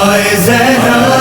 آئے زینب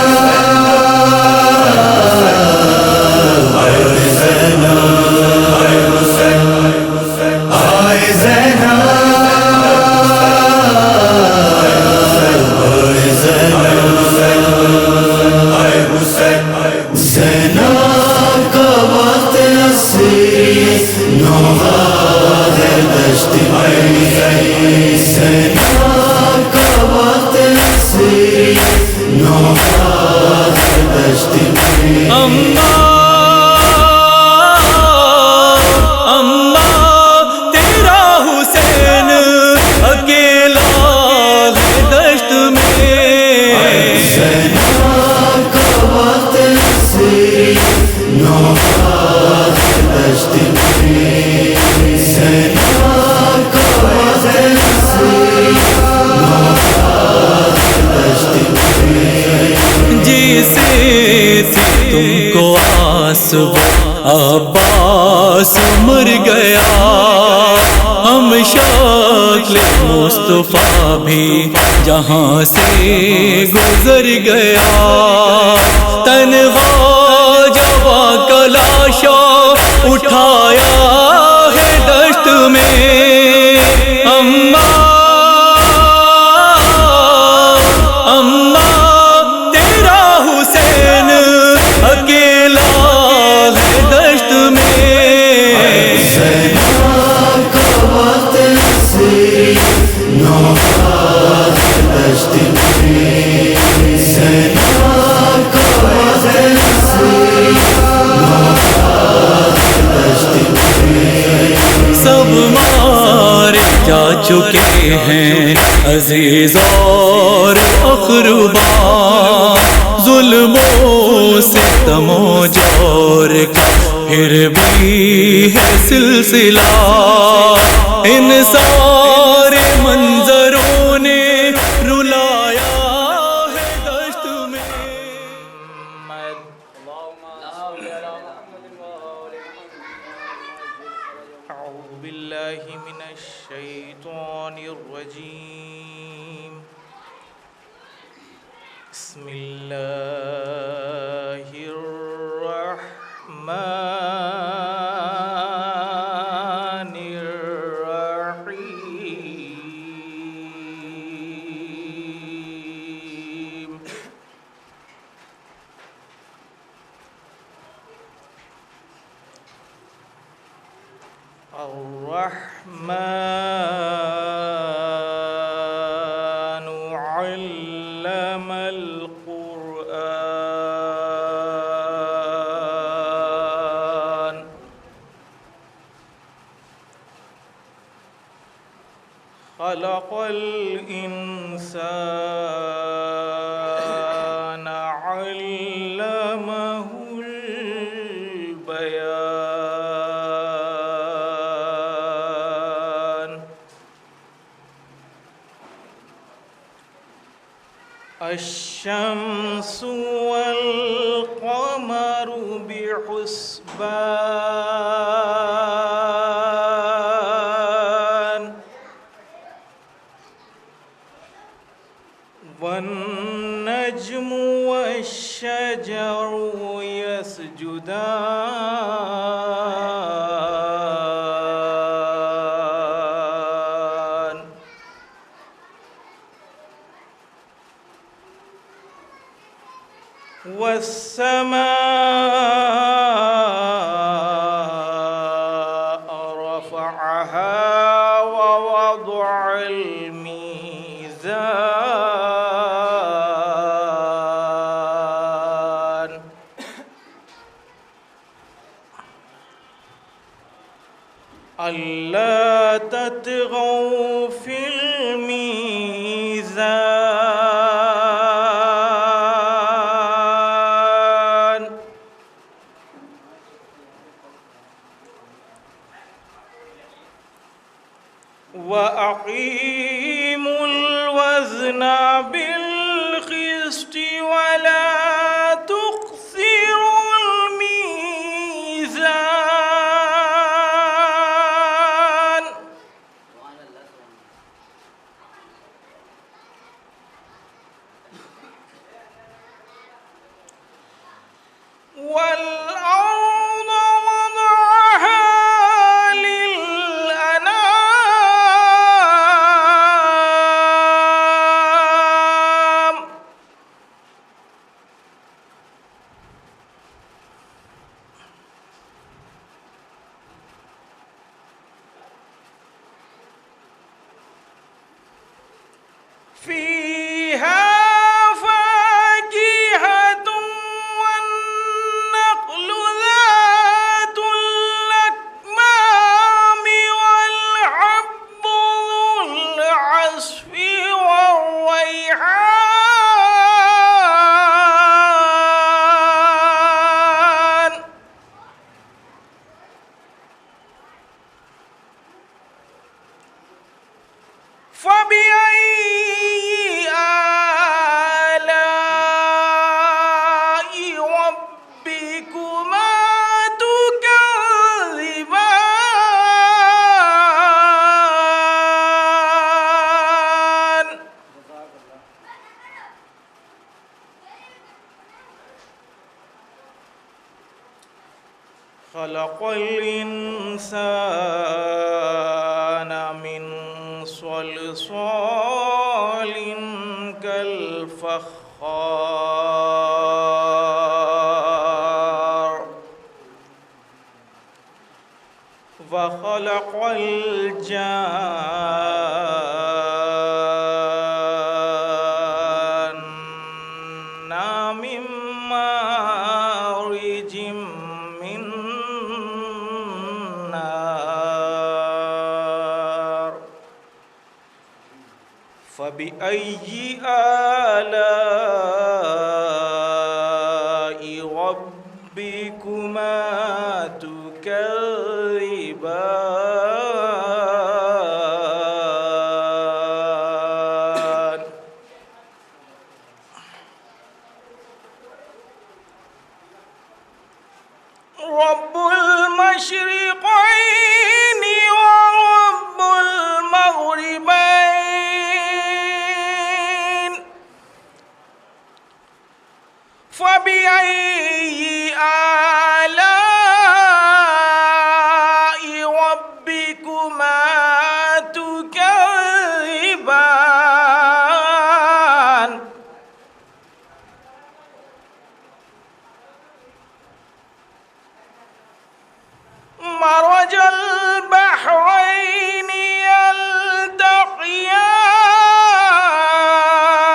عباس مر گیا، ہم شکل مصطفیٰ بھی جہاں سے گزر گیا، تنہا جواں کا لاشا اٹھایا ہے دشت میں، اماں تیرا حسین اکیلا ہے دشت میں، سب مارے جا چکے ہیں عزیز اور اقربا، ظلم و ستم و جور کا پھر بھی ہے سلسلہ، ان سارے منظروں نے رلایا ہے دشت میں۔ اعوذ باللہ من الشیطان الرجیم، بسم اللہ الرحمن الرحیم، الرحمن علم القرآن، خلق الإنسان علمه البيان، الشمس والقمر بحسبان، والنجم والشجر يسجدان، والسماء رفعها ووضع الميزان، ألا تطغوا في الميزان، وأقيموا الوزن بالقسط ولا تخسروا الميزان، فيها فاكهة والنخل ذات الأكمام والحب ذو العصف والريحان فبأي آلاء ربكما تكذبان خلق الإنسان من صلصال كالفخار وخلق الجان من مارج من نار فبأي آلاء ربكما تكذبان رب المشرقين ورب المغربين فبأي آلاء ربكما تكذبان مرج البحرين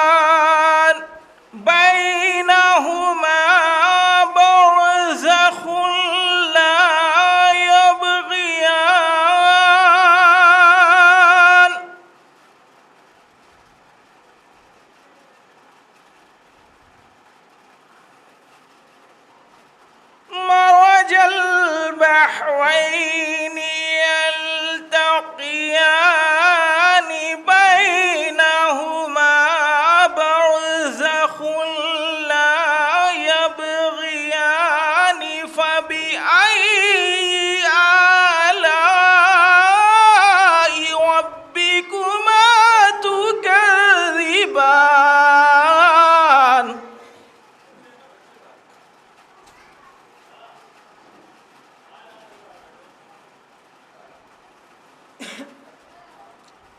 يلتقيان بينهما برزخ لا يبغيان مرج البحرين يلتقيان بينهما برزخ لا يبغيان فبأي آلاء ربكما تكذبان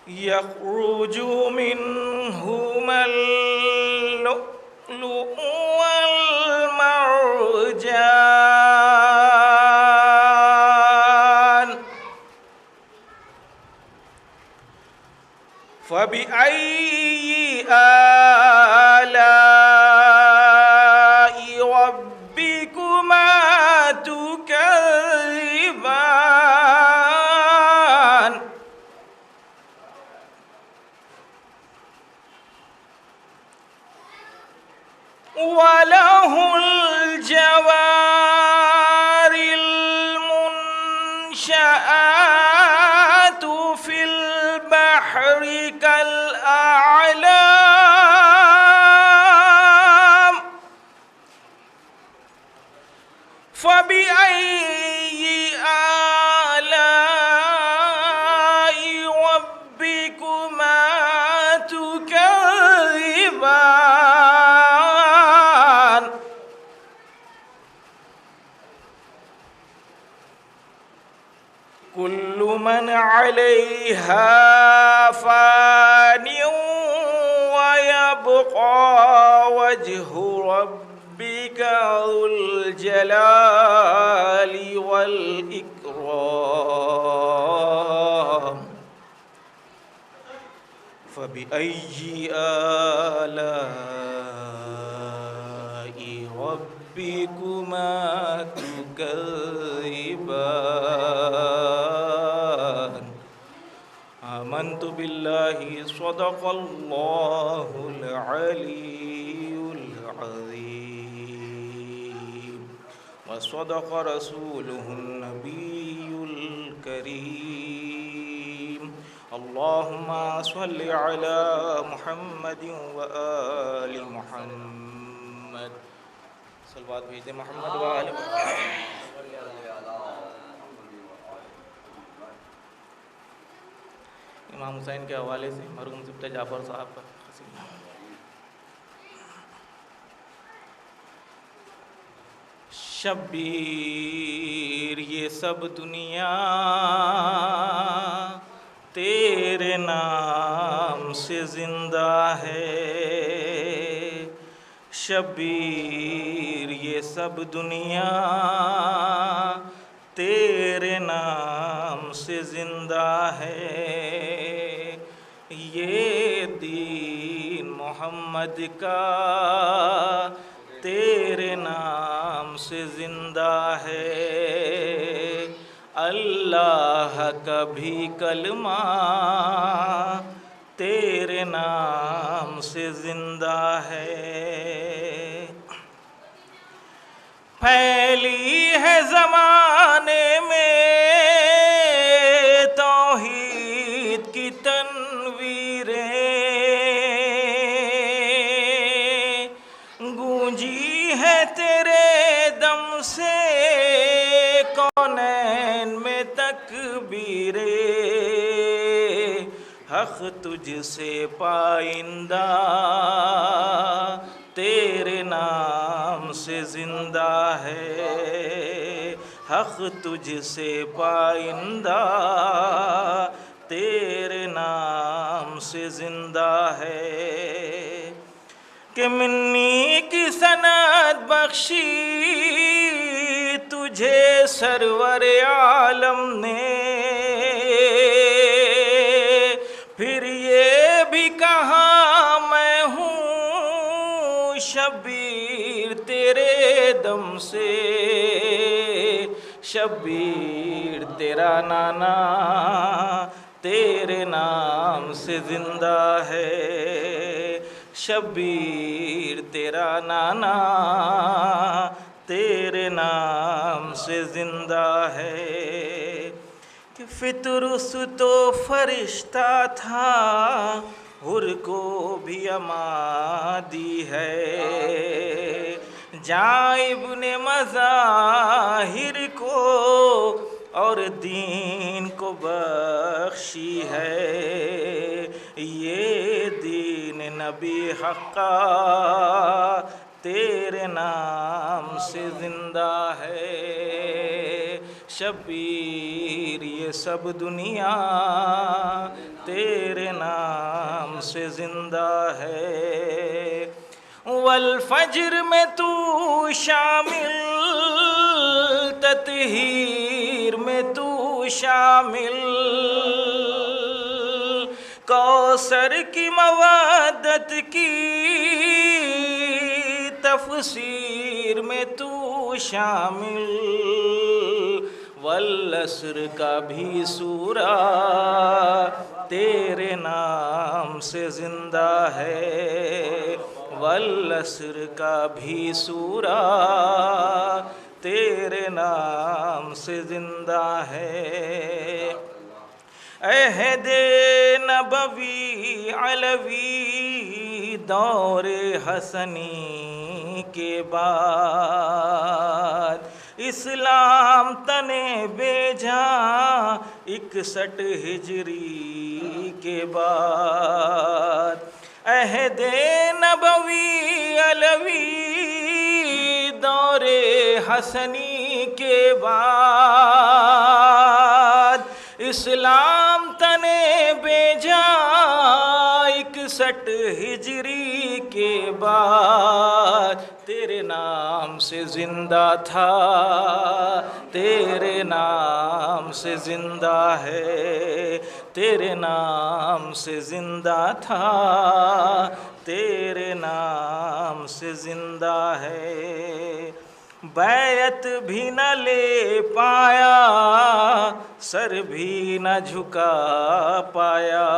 يخرج منهما اللؤلؤ والمرجان فبأي آلاء ربكما تكذبان وله الجوار المنشآت في البحر كالأعلام فبأي آلاء ربكما تكذبان كل من عليها فان ويبقى وجه ربك ذو الجلال والإكرام فبأي آلاء ربكما تكذبان آمنت بالله صدق الله العلي العظيم وصدق رسوله النبي الكريم اللهم صل على محمد وآل محمد صلوات بھیجتے محمد وآل محمد. امام حسین کے حوالے سے مرحوم سبتہ جعفر صاحب کا قصیدہ. شبیر یہ سب دنیا تیرے نام سے زندہ ہے. شبیر یہ سب دنیا تیرے نام سے زندہ ہے. یہ دین محمد کا تیرے نام سے زندہ ہے. اللہ کا بھی کلمہ تیرے نام سے زندہ ہے. پھیلی ہے زمانے میں توحید کی تنویریں, گونجی ہے تیرے دم سے کونین میں تکبیریں. حق تجھ سے پائندہ تیرے نام سے زندہ ہے. حق تجھ سے پائندہ تیرے نام سے زندہ ہے. کہ منی کی سند بخشی تجھے سرور عالم نے, پھر یہ بھی کہا میں ہوں شبیر تیرے دم سے. شبیر تیرا نانا تیرے نام سے زندہ ہے. شبیر تیرا نانا تیرے نام سے زندہ ہے. کہ فطرس تو فرشتہ تھا حر کو بھی اما دی ہے. جاں ابن مظاہر کو اور دین کو بخشی ہے. یہ دین نبی حقا تیرے نام سے زندہ ہے. شبیر یہ سب دنیا تیرے نام سے زندہ ہے. والفجر میں تو شامل, تطہیر میں تو شامل, کوثر کی مودت کی تفسیر میں تو شامل. والعصر کا بھی سورہ تیرے نام سے زندہ ہے. والعصر کا بھی سورہ تیرے نام سے زندہ ہے. عہد نبوی علوی دور حسنی کے بعد اسلام تنے بیجا 61 ہجری کے بعد. عہد نبوی علوی دور حسنی کے بعد اسلام تنے بیجا 61 ہجری کے بعد. تیرے نام سے زندہ تھا, تیرے نام سے زندہ ہے, تیرے نام سے زندہ تھا، تیرے نام سے زندہ ہے۔ بیعت بھی نہ لے پایا، سر بھی نہ جھکا پایا،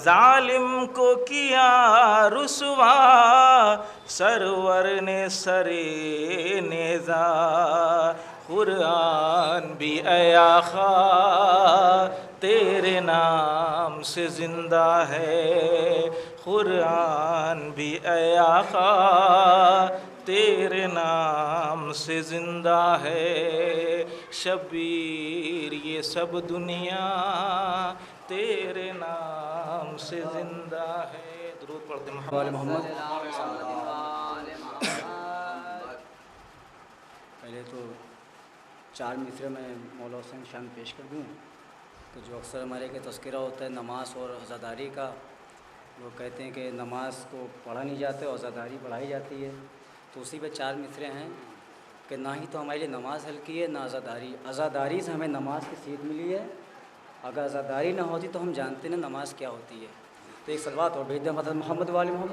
ظالم کو کیا رسوا سرور نے سرے نیزا۔ قرآن بھی اے آقا تیرے نام سے زندہ ہے، قرآن بھی اے آقا تیرے نام سے زندہ ہے۔ شبیر یہ سب دنیا تیرے نام سے زندہ ہے۔ درود پڑھتے محمد۔ پہلے تو 4 مصرے میں مولا حسین شان پیش کر دوں کہ جو اکثر ہمارے کے تذکرہ ہوتا ہے نماز اور عزاداری کا، وہ کہتے ہیں کہ نماز کو پڑھا نہیں جاتا اور عزاداری پڑھائی جاتی ہے، تو اسی پہ 4 مصرے ہیں کہ نہ ہی تو ہمارے لیے نماز ہلکی ہے نہ عزاداری۔ عزاداری سے ہمیں نماز کی سیکھ ملی ہے، اگر عزاداری نہ ہوتی تو ہم جانتے نا نماز کیا ہوتی ہے۔ تو ایک صلوات اور بھیج دیں حضرت محمد وآل محمد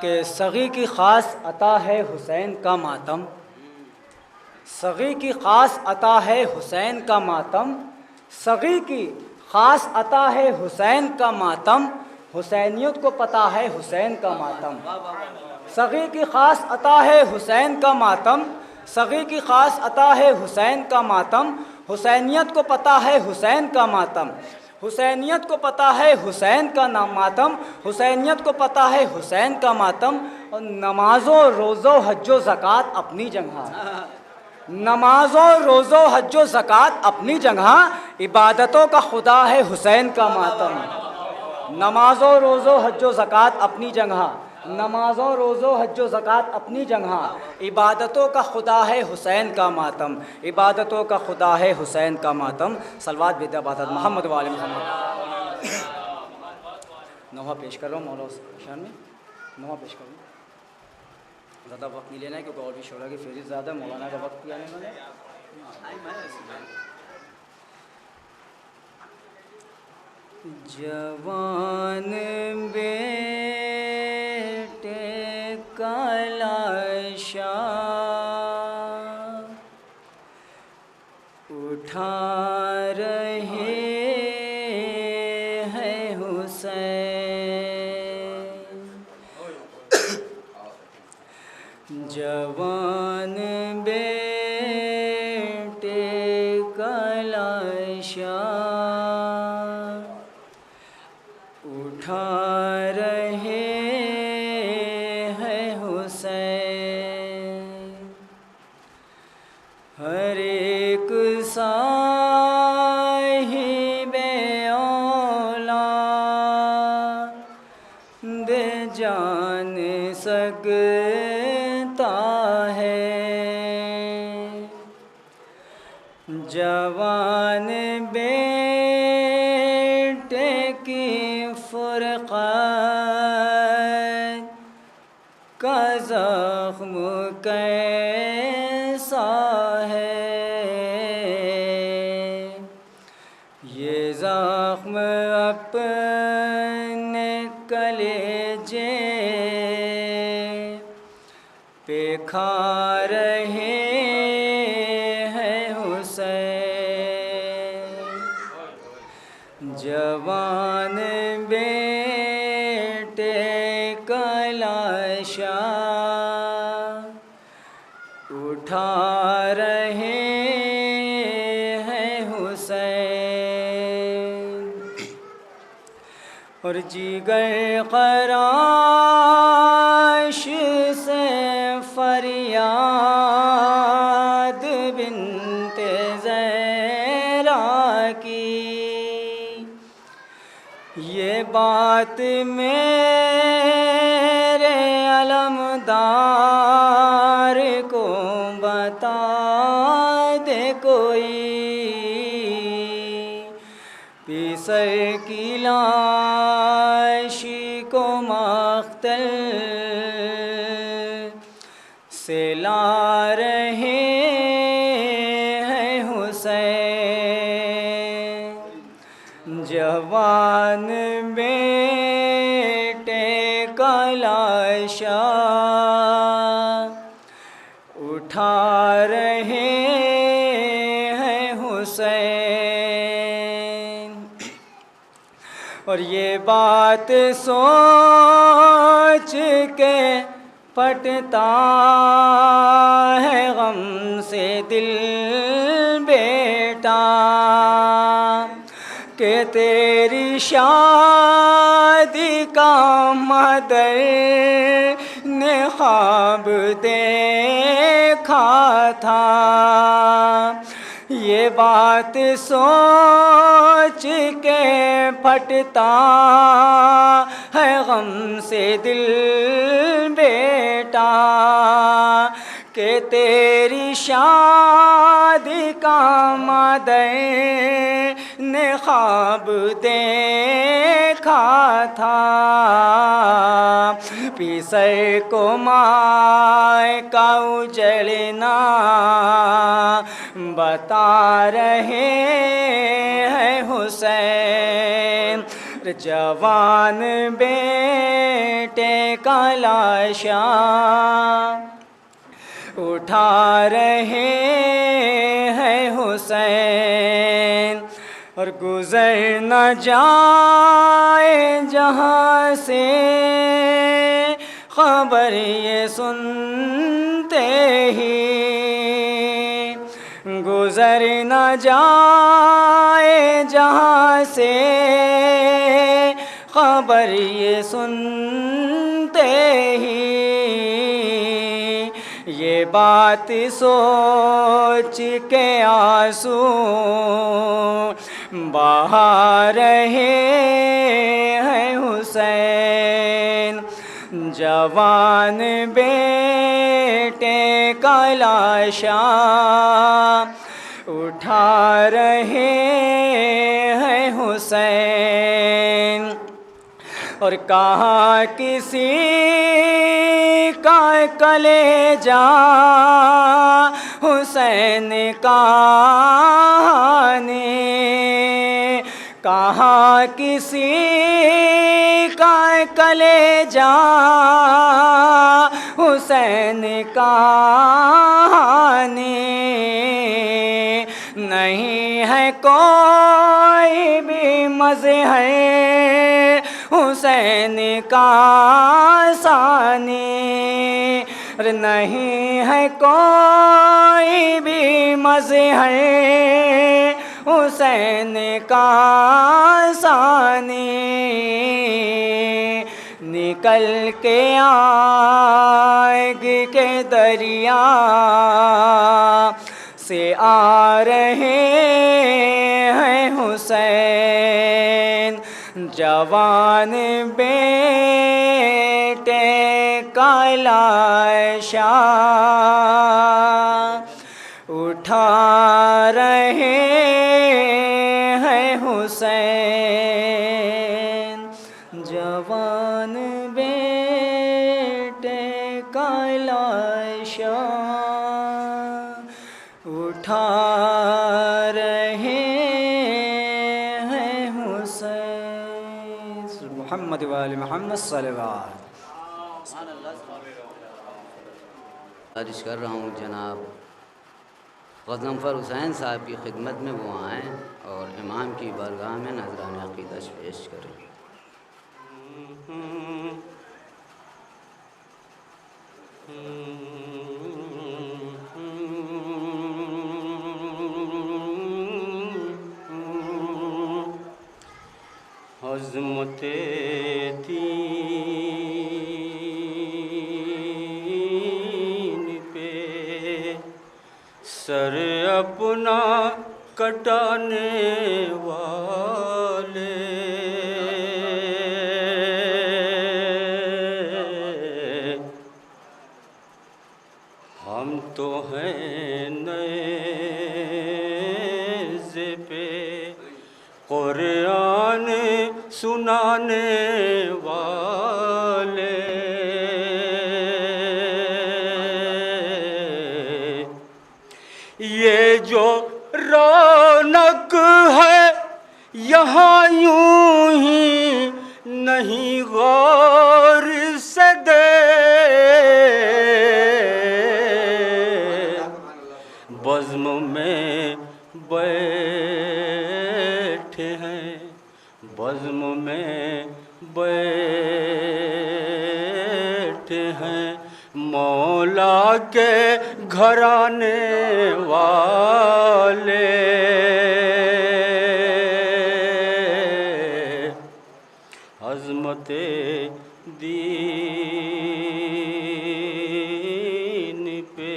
کہ سغی کی خاص عطا ہے حسین کا ماتم، سغی کی خاص عطا ہے حسین کا ماتم، سغی کی خاص عطا ہے حسین کا ماتم، حسینیت کو پتہ ہے حسین کا ماتم، سغی کی خاص عطا ہے حسین کا ماتم، سغی کی خاص عطا ہے حسین کا ماتم، حسینیت کو پتہ ہے حسین کا ماتم، حسینیت کو پتہ ہے حسین کا ماتم، حسینیت کو پتہ ہے حسین کا ماتم، اور نماز و روز و حج و زکوٰۃ اپنی جگہ، نماز و روز و حج و زکوٰۃ اپنی جگہ، عبادتوں کا خدا ہے حسین کا ماتم، نماز و روز و حج و زکوٰۃ اپنی جگہ، نماز و روز و حج و زکوٰۃ اپنی جگہ، عبادتوں کا خدا ہے حسین کا ماتم، عبادتوں کا خدا ہے حسین کا ماتم۔ صلوات بید عبادت محمد وآل محمد۔ نوحہ پیش کر رہا ہوں مولا شان میں، نوحہ پیش کر رہا ہوں، زیادہ وقت نہیں لینا ہے کیونکہ اور بھی شعراء کی فہرست زیادہ ہے، مولانا کا وقت بھی آنے والا ہے۔ جوان بیٹے کا لاشا اٹھا رہے ہیں حسین، جوان بیٹے کا لاشا اٹھا رہے ہیں حسین، ہر ایک صاحب اولاد جان سکتا ہے، جوان بیٹے کی فرقت کا زخم کیسا ہے، یہ زخم اپنے کلیجے پہ کھا رہے ہیں حسین، جوان بیٹے کا لاشا اٹھا رہے ہیں حسین، اور جگر خراش سے فریاد بنت زہرا کی، یہ بات میرے علمدار کو بتا دے کوئی، پیسر کی لاشی کو مقتل سے لا رہے جوان بیٹے کا لاشا اٹھا رہے ہیں حسین، اور یہ بات سوچ کے پھٹتا ہے غم سے دل بیٹا، کہ تیری شادی کا مدر نے خواب دیکھا تھا، یہ بات سوچ کے پھٹتا ہے غم سے دل بیٹا، کہ تیری شادی کا مدر نے خواب دیکھا تھا، پیسر کو مائے کا اجڑنا بتا رہے ہیں حسین، جوان بیٹے کا لاشا اٹھا رہے ہیں حسین، اور گزر نہ جائے جہاں سے خبر یہ سنتے ہی، گزر نہ جائے جہاں سے خبر یہ سنتے ہی، یہ بات سوچ کے آنسو بہا رہے ہیں حسین، جوان بیٹے کا لاشا اٹھا رہے ہیں حسین، اور کہا کسی کا کلیجا حسین کہانی، کہا کسی کا کلیجا حسین کہانی، نہیں ہے کوئی بھی مظہر حسین کا ثانی، نہیں ہے کوئی بھی مظہر حسین کا ثانی، نکل کے آگ کے دریا سے آ رہے ہیں حسین، جوان بیٹے کا لاشا اٹھا رہے ہیں حسین، جوان بیٹے کا لاشا اٹھا رہے ہیں حسین، محمد وآل محمد صلوات۔ عرض کر رہا ہوں جناب غضنفر حسین صاحب کی خدمت میں وہ آئیں اور امام کی بارگاہ میں نذرانِ عقیدت پیش کریں۔ عظمت دین پہ سر اپنا کٹانے والے ہم تو ہیں نیز پہ قرآن سنانے والے، یہ جو رونق ہے یہاں یوں یوں ہی نہیں غور سے بزم میں بیٹھے ہیں، بزم میں بیٹھے ہیں، مولا کے گھرانے والے، عظمت دین پہ۔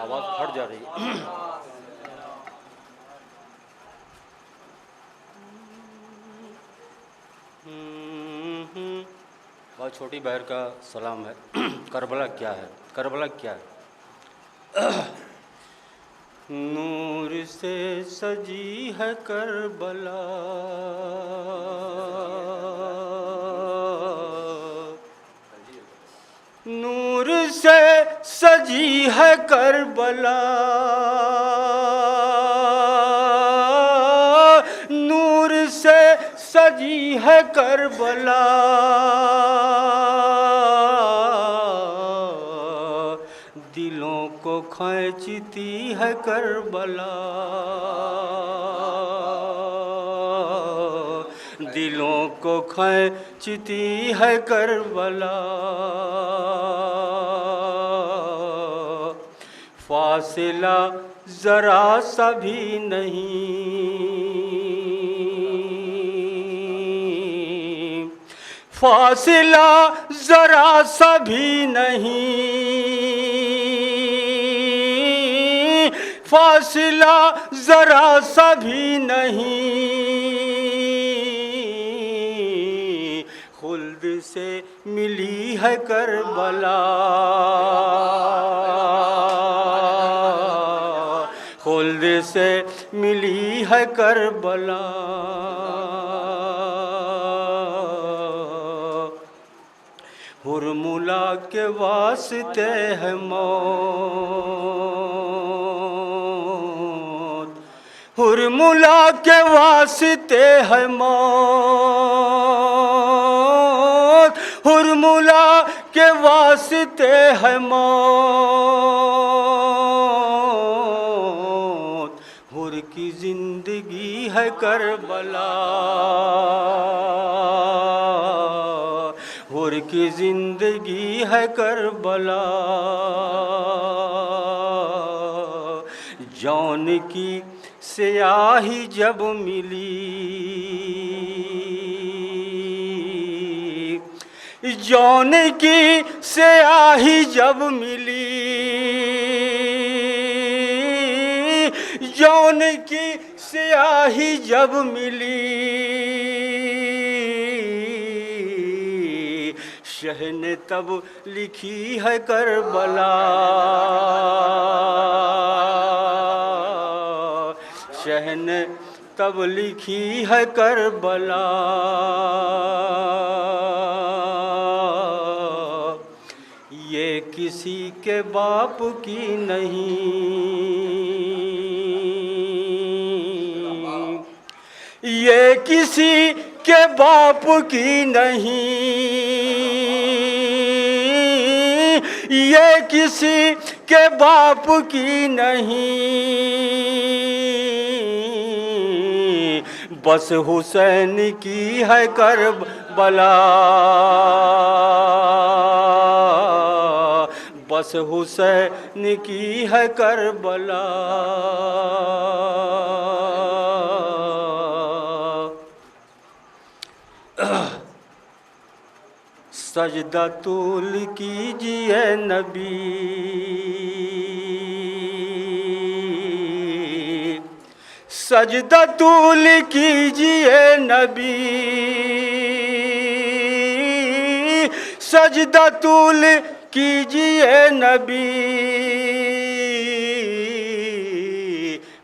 آواز پھٹ جا رہی ہے۔ بہت چھوٹی بہر کا سلام ہے۔ کربلا کیا ہے؟ کربلا کیا ہے؟ نور سے سجی ہے کربلا، نور سے سجی ہے کربلا، نور سے سجی ہے کربلا، دلوں کو کھینچتی ہے کربلا، دلوں کو کھینچتی ہے کربلا، فاصلہ ذرا سا بھی نہیں، فاصلہ ذرا سا بھی نہیں، فاصلہ ذرا سا بھی نہیں، خلد سے ملی ہے کربلا، خلد سے ملی ہے کربلا، ہرملا کے واسطے ہے موت، ہرملا کے واسطے ہے موت، ہرملا کے واسطے ہے موت، ہر کی زندگی ہے کربلا، ہر کی زندگی ہے کربلا، جون کی سیاہی جب ملی، جون کی سیاہی جب ملی، جون کی سیاہی جب ملی، شہ نے تب لکھی ہے کربلا، شہ نے تب لکھی ہے کربلا، یہ کسی کے باپ کی نہیں، یہ کسی کے باپ کی نہیں، یہ کسی کے باپ کی نہیں، بس حسین کی ہے کربلا، بس حسین کی ہے کربلا، سجدہ طول کیجئے نبی، سجدہ طول کیجئے نبی، سجدہ طول کیجئے نبی،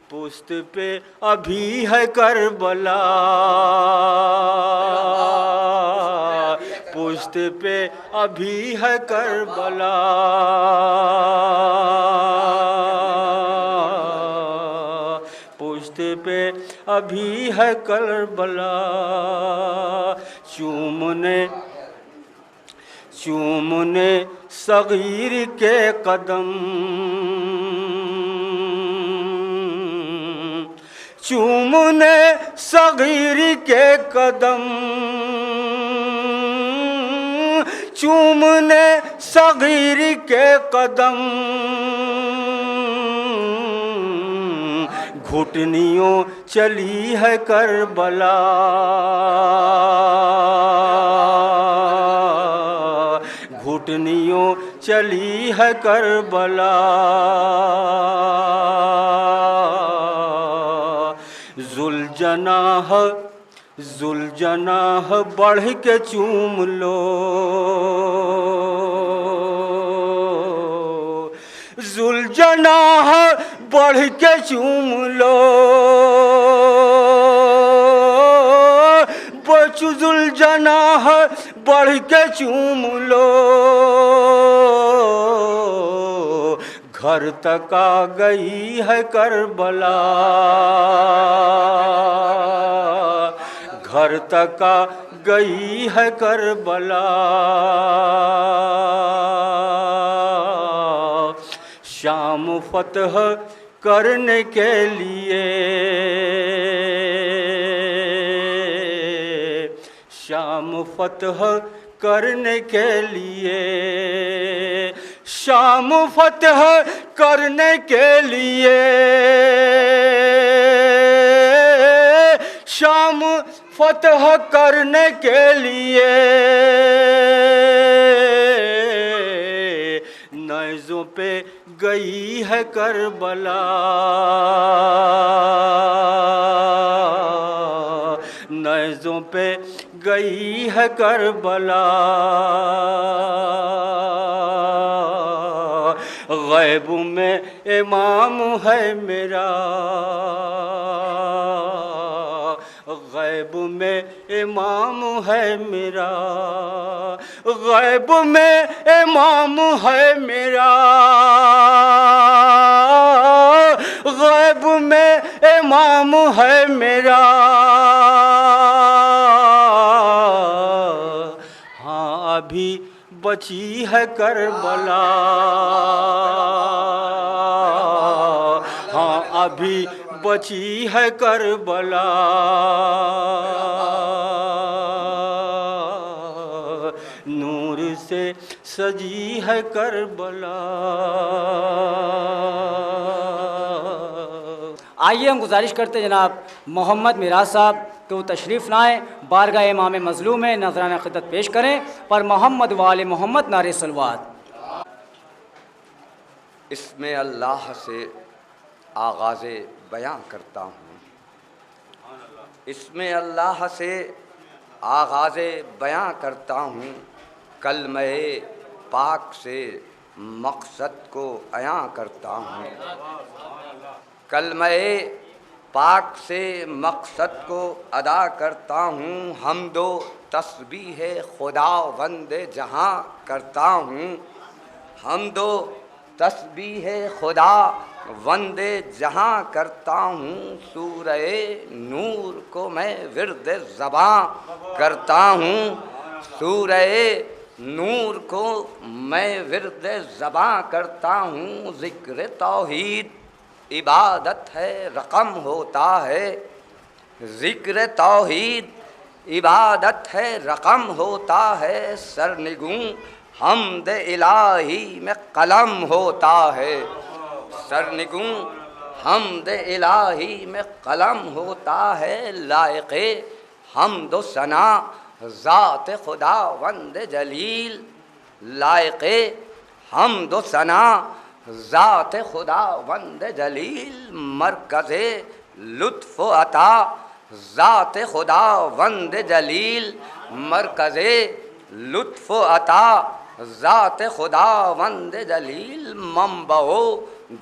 پشت پہ ابھی ہے کربلا، پشت پہ ابھی ہے کربلا، پشت پہ ابھی ہے کربلا، چومنے صغیر کے قدم، چومنے صغیر کے قدم، چومنے صغیر کے قدم، گھٹنیوں چلی ہے کربلا، گھٹنیوں چلی ہے کربلا، ذوالجناح بڑھ کے چوم لو، ذوالجناح بڑھ کے چوم لو، بچو ذوالجناح بڑھ کے چوم لو، گھر تک آ گئی ہے کربلا، گھر تک آ گئی ہے کربلا، شام فتح کرنے کے لیے، شام فتح کرنے کے لیے، شام فتح کرنے کے لیے، شام فتح کرنے کے لیے، نیزوں پہ گئی ہے کربلا، نیزوں پہ گئی ہے کربلا، غیب میں امام ہے میرا، غیب میں امام ہے میرا، غیب میں امام ہے میرا، غیب میں امام ہے میرا، ہاں ابھی بچی ہے کربلا، ہاں ابھی بچی ہے کربلا، نور سے سجی ہے کربلا۔ آئیے ہم گزارش کرتے جناب محمد میراث صاحب کہ وہ تشریف لائیں، بارگاہ امام مظلوم میں نذرانہ عقیدت پیش کریں، پر محمد وآل محمد نعرہ صلوات۔ اسم اللہ سے آغاز بیاں کرتا ہوں، اسم اللہ سے آغاز بیاں کرتا ہوں، کلمہ پاک سے مقصد کو عیاں کرتا ہوں، کلمہ پاک سے مقصد کو ادا کرتا ہوں، حمد و تسبیح خداوند جہاں کرتا ہوں، حمد و تسبیح خداوند جہاں کرتا ہوں، سورہ نور کو میں ورد زباں کرتا ہوں، سورہ نور کو میں ورد زباں کرتا ہوں، ذکر توحید عبادت ہے رقم ہوتا ہے، ذکر توحید عبادت ہے رقم ہوتا ہے، سرنگوں حمد الہی میں قلم ہوتا ہے، سرنگوں حمد الہی میں قلم ہوتا ہے، لائق حمد و ثنا ذات خداوند جلیل، لائق حمد و ثنا ذات خداوند جلیل، مرکز لطف و عطا ذات خداوند جلیل، مرکز لطف و عطا ذات خداوند جلیل، منبع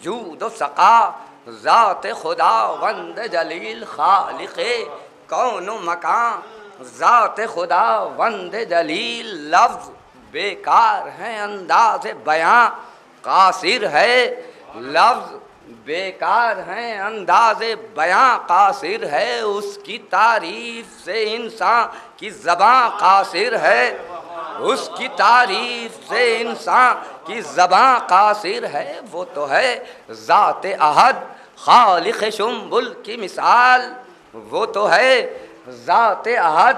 جود و سقا ذات خداوند جلیل، خالق کون و مکان ذات خدا وند جلیل، لفظ بیکار ہے انداز بیاں قاصر ہے، لفظ بیکار ہیں انداز بیاں قاصر ہے، اس کی تعریف سے انسان کی زباں قاصر ہے، اس کی تعریف سے انسان کی زباں قاصر ہے، وہ تو ہے ذات احد خالق شنبل کی مثال، وہ تو ہے ذات احد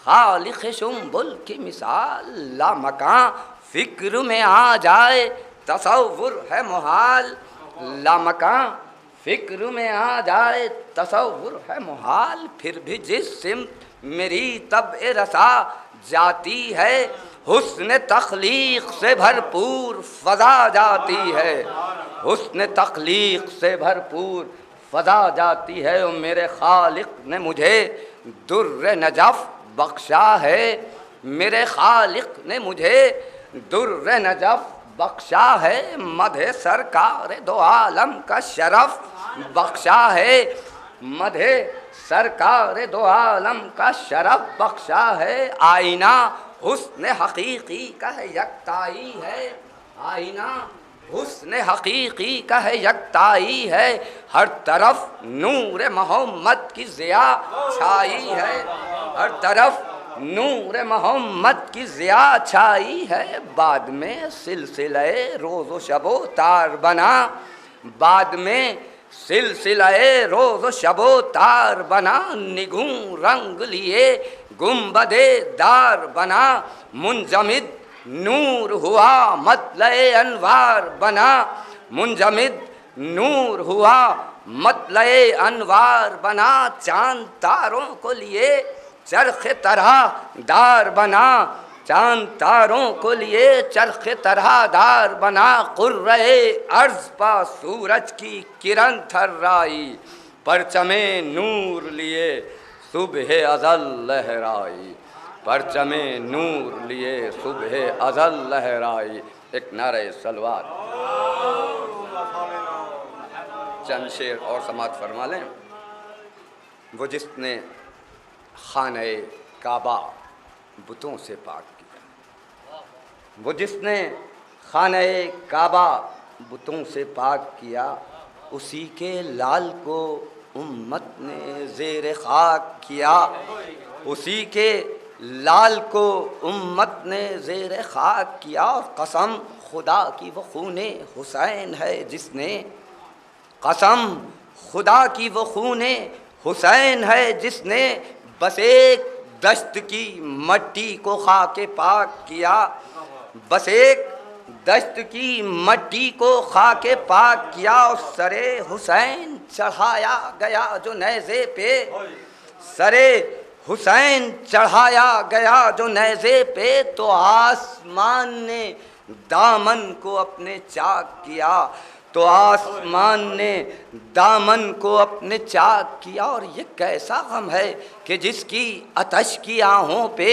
خالق شنبل کی مثال، لامکاں فکر میں آ جائے تصور ہے محال، لامکاں فکر میں آ جائے تصور ہے محال، پھر بھی جس سمت میری طبع رسا جاتی ہے، حسن تخلیق سے بھرپور فضا جاتی ہے، حسن تخلیق سے بھرپور فضا جاتی ہے، اور میرے خالق نے مجھے در نجف بخشا ہے، میرے خالق نے مجھے در نجف بخشا ہے، مدح سرکار دو عالم کا شرف بخشا ہے، مدح سرکار دو عالم کا شرف بخشا ہے، آئینہ حسن حقیقی کا ہے یکتائی ہے، آئینہ حسن حقیقی کا ہے یکتائی ہے، ہر طرف نور محمد کی ضیاء چھائی ہے، ہر طرف نور محمد کی ضیاء چھائی ہے، بعد میں سلسلہ روز و شب و تار بنا، بعد میں سلسلہ روز و شب و تار بنا، نگوں رنگ لیے گنبد دار بنا، منجمد نور ہوا مطلع انوار بنا، منجمد نور ہوا مطلع انوار بنا، چاند تاروں کو لیے چرخ طرح دار بنا، چاند تاروں کو لیے چرخ طرح دار بنا، قرۂ ارض پا سورج کی کرن تھرائی، پرچم نور لیے صبح ازل لہرائی، پرچم نور لیے صبح ازل لہرائی، ایک نعرہ صلوات، چند شعر اور سماعت فرما لیں۔ وہ جس نے خانہ کعبہ بتوں سے پاک کیا، وہ جس نے خانہ کعبہ بتوں سے پاک کیا، اسی کے لال کو امت نے زیر خاک کیا، اسی کے لال کو امت نے زیر خاک کیا، اور قسم خدا کی وہ خون حسین ہے جس نے، قسم خدا کی وہ خون حسین ہے جس نے بس ایک دشت کی مٹی کو خاک پاک کیا، بس ایک دشت کی مٹی کو خاک پاک کیا، اور سر حسین چڑھایا گیا جو نیزے پہ، سر حسین چڑھایا گیا جو نیزے پہ، تو آسمان نے دامن کو اپنے چاک کیا، تو آسمان نے دامن کو اپنے چاک کیا، اور یہ کیسا غم ہے کہ جس کی آتش کی آہوں پہ،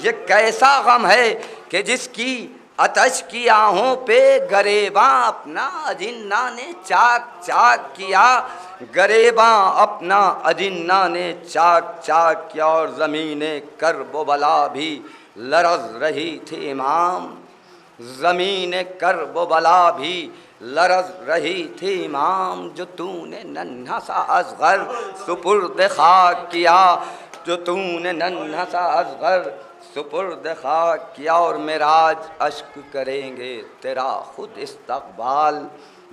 یہ کیسا غم ہے کہ جس کی آتش کی آہوں پہ گریباں اپنا اجنہ نے چاک چاک کیا، گریباں اپنا اجنہ نے چاک چاک کیا، اور زمین کرب و بلا بھی لرز رہی تھی امام، زمین کرب و بلا بھی لرز رہی تھی امام، جو تو نے ننھا سا اصغر سپرد خاک کیا، جو تو نے ننھا سا اصغر سپرد خاک کیا، اور معراج اشک کریں گے تیرا خود استقبال،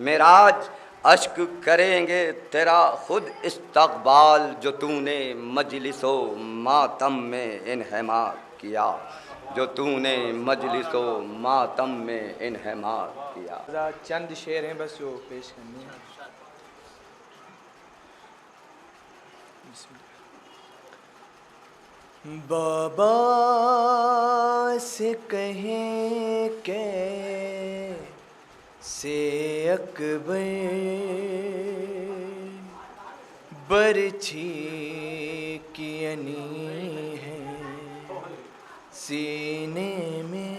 معراج اشک کریں گے تیرا خود استقبال، جو تو نے مجلس و ماتم میں انہماک کیا، جو تو نے مجلس و ماتم میں انہماک کیا۔ چند شعر ہیں بس جو پیش کرنی ہے۔ بابا سے کہیں کہ سے اکبر برچھی کی انی ہے سینے میں،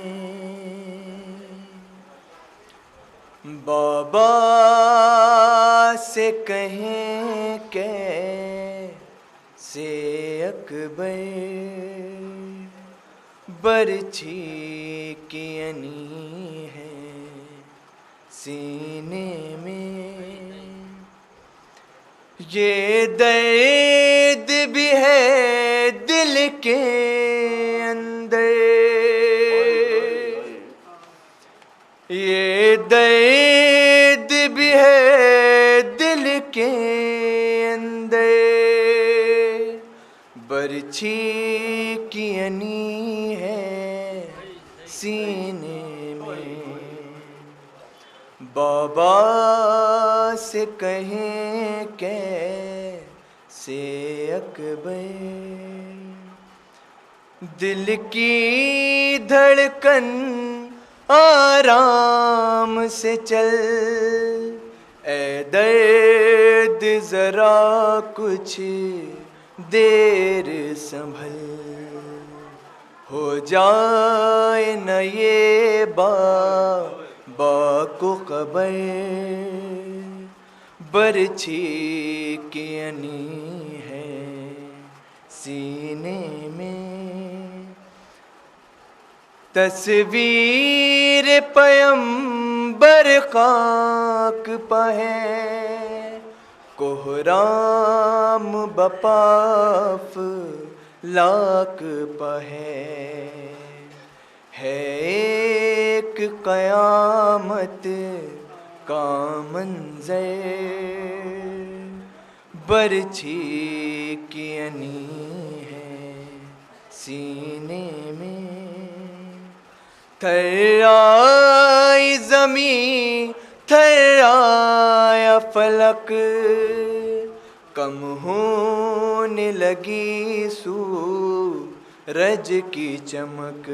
بابا سے کہیں کہ سے اکبر برچھی کی انی ہے سینے میں، یہ درد بھی ہے دل کے اندر، یہ درد بھی ہے دل کے اندر، برچھی کی انی ہے سینے میں، بابا سے کہیں کیسے اکبر، دل کی دھڑکن آرام سے چل، اے درد ذرا کچھ دیر سنبھل، ہو جائے نہ یہ بابا کو خبر، برچھی کی انی ہے سینے میں، تصویر پیمبر خاک پہ ہے، کوہرام بپاف لاک پہ ہے ایک قیامت کا منظر، برچھی کی انی ہے سینے میں، تھر آئی زمین تھر آیا فلک، کم ہونے لگی سورج کی چمک،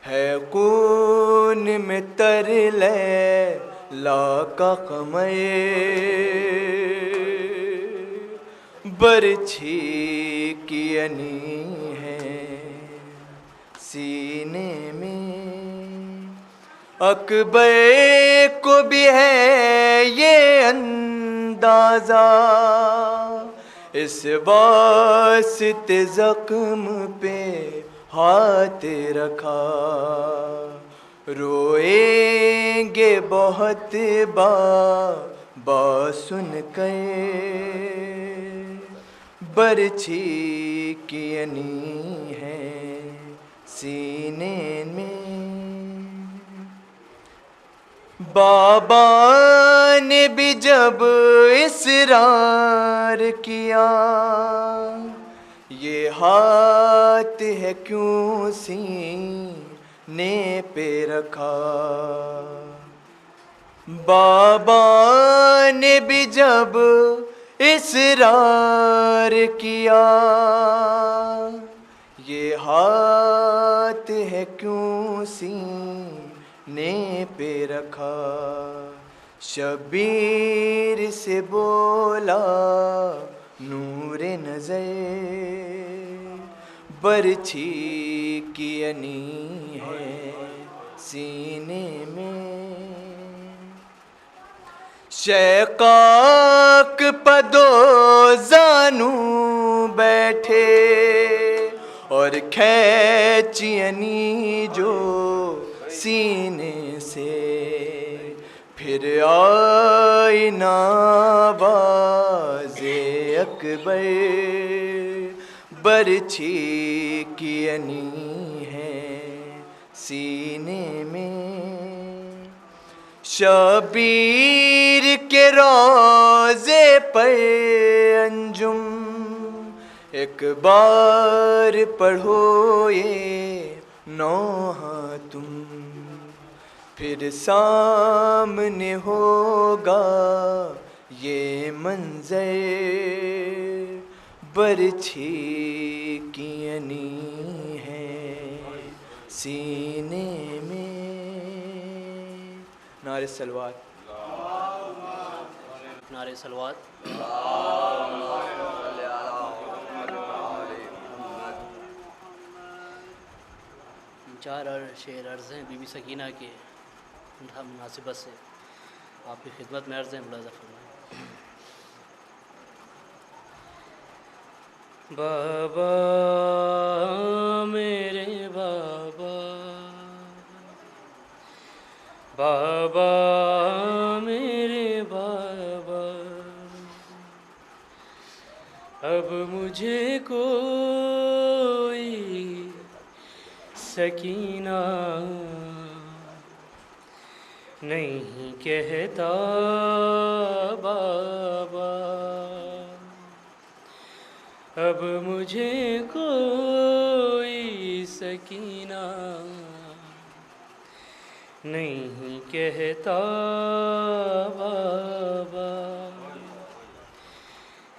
ہے خون میں تر لیلا کا قمر، برچھی کی انی ہے سینے میں، اکبر کو بھی ہے یہ اندازہ، اس واسطے زخم پہ ہاتھ رکھا، روئیں گے بہت بابا سن کر، برچھی کی انی ہے سینے میں، بابا نے بھی جب اصرار کیا، یہ ہاتھ ہے کیوں سینے پہ رکھا، بابا نے بھی جب اصرار کیا، یہ ہاتھ ہے کیوں سینے پہ رکھا، شبیر سے بولا نور نظر، برچھی کی انی ہے سینے میں، شیقاق پدو زانو بیٹھے اور کھینچینی جو سینے سے، پھر آئی ناواز اکبر، برچھی کی انی ہے سینے میں، شبیر کے روضے پر انجم، ایک بار پڑھو یہ نوحہ تم، پھر سامنے ہوگا یہ منظر، برچھی کی انی ہے سینے میں، نعرہ سلوات، نعرہ سلوات۔ چار شعر عرض ہیں بی بی سکینہ کے مناسبت سے آپ کی خدمت میں عرض ہیں، ملاحظہ فرمائیں۔ بابا میرے بابا میرے بابا، اب مجھے کوئی سکینہ نہیں کہتا بابا، اب مجھے کوئی سکینہ نہیں کہتا بابا،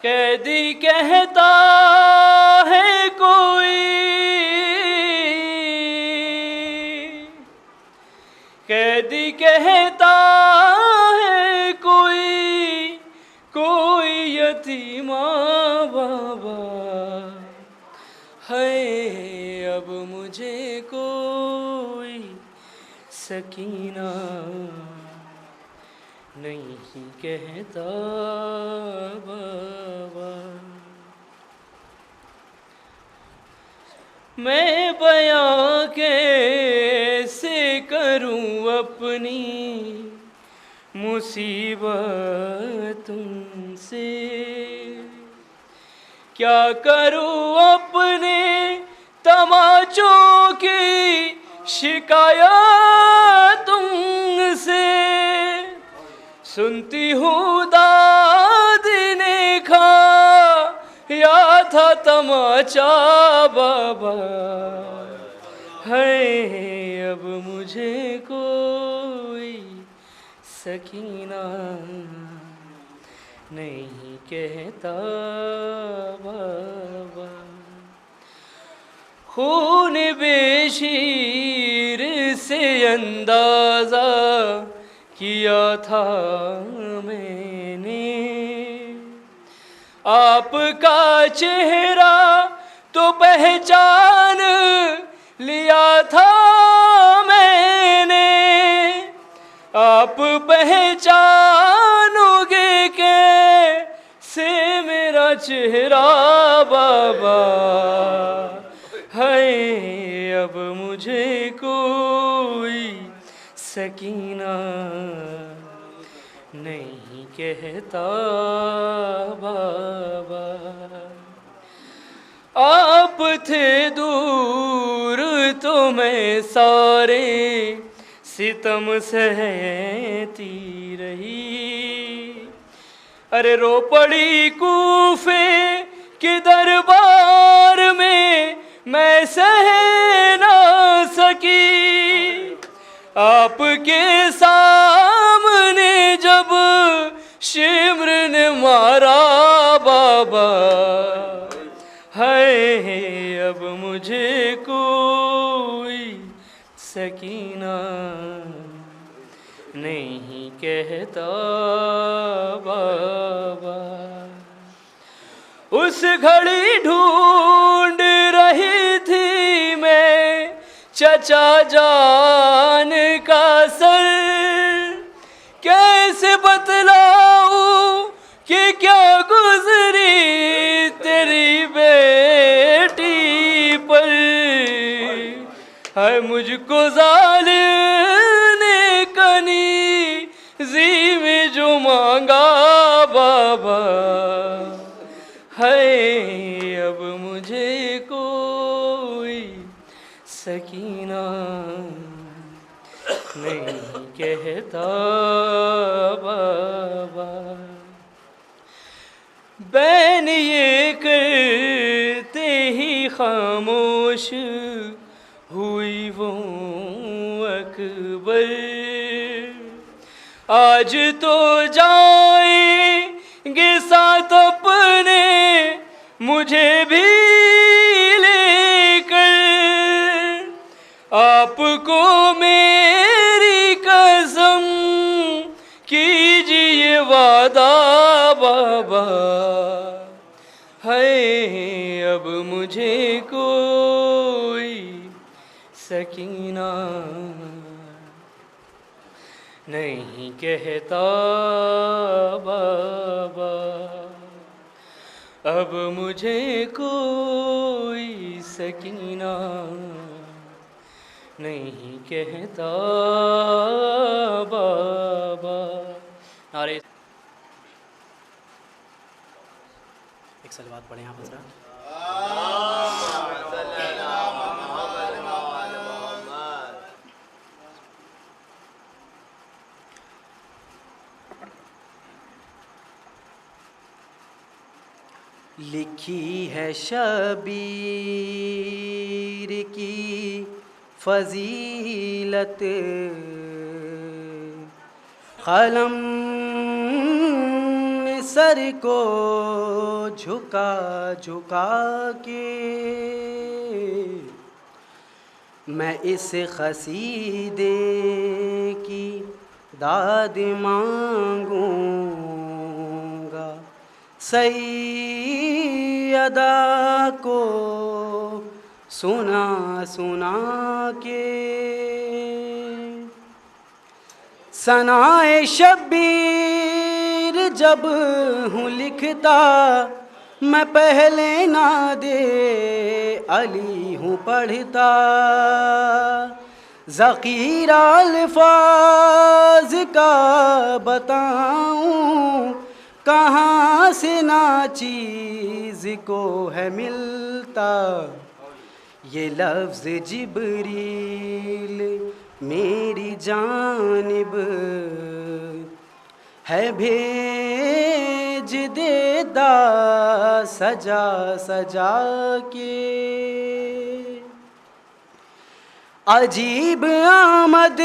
قیدی کہتا ہے کوئی، قیدی کہتا ہے کوئی، کوئی یتیمہ بابا، ہے اب مجھے کوئی سکینہ نہیں کہتا بابا۔ میں بیاں کیسے کروں اپنی مصیبت تم سے، کیا کروں اپنے تماچوں کی شکایت تم سے، سنتی ہوں داد نے کھایا تھا تماچا بابا، ہے اب مجھے کوئی سکینہ نہیں کہتا بابا، خون بے شیر سے اندازہ کیا تھا میں نے، آپ کا چہرہ تو پہچان لیا تھا میں نے، آپ پہچانو گے کیسے میرا چہرہ بابا، ہے اب مجھے کوئی سکینہ نہیں کہتا بابا، آپ تھے دور تو میں سارے ستم سہتی رہی، ارے رو پڑی کوفے کے دربار میں میں سہ نہ سکی، آپ کے سامنے جب شمر نے مارا بابا، ہے اب مجھے کوئی سکینہ نہیں کہتا بابا، اس گھڑی ڈھونڈ رہی تھی میں چچا جان کا سر، کیسے بتلاؤں کہ کیا گزری تیری بیٹی پر، ہے مجھ کو ظالم نے کنیزی میں جو مانگا بابا، ہے اب مجھے کوئی سکینہ نہیں کہتا بابا، بین یہ کرتے ہی خاموش ہوئی وہ اکبر، آج تو جائیں گے ساتھ اپنے مجھے بھی لے کر، آپ کو میری قسم کیجیے وعدہ بابا، ہے اب مجھے کوئی سکینہ نہیں کہتا بابا، اب مجھے کوئی سکینہ نہیں کہتا بابا. نعرہ ایک صلوات پڑھیں آپ حضرات. لکھی ہے شبیر کی فضیلت قلم نے سر کو جھکا جھکا کے میں اس قصیدے کی داد مانگوں گا سیدہ کو سنا سنا کے. ثنائے شبیر جب ہوں لکھتا میں پہلے نادے علی ہوں پڑھتا. ذخیرہ الفاظ کا بتاؤں کہاں سے ناچیز کو ہے ملتا. یہ لفظ جبریل میری جانب ہے بھیج دیتا سجا سجا کے. عجیب آمد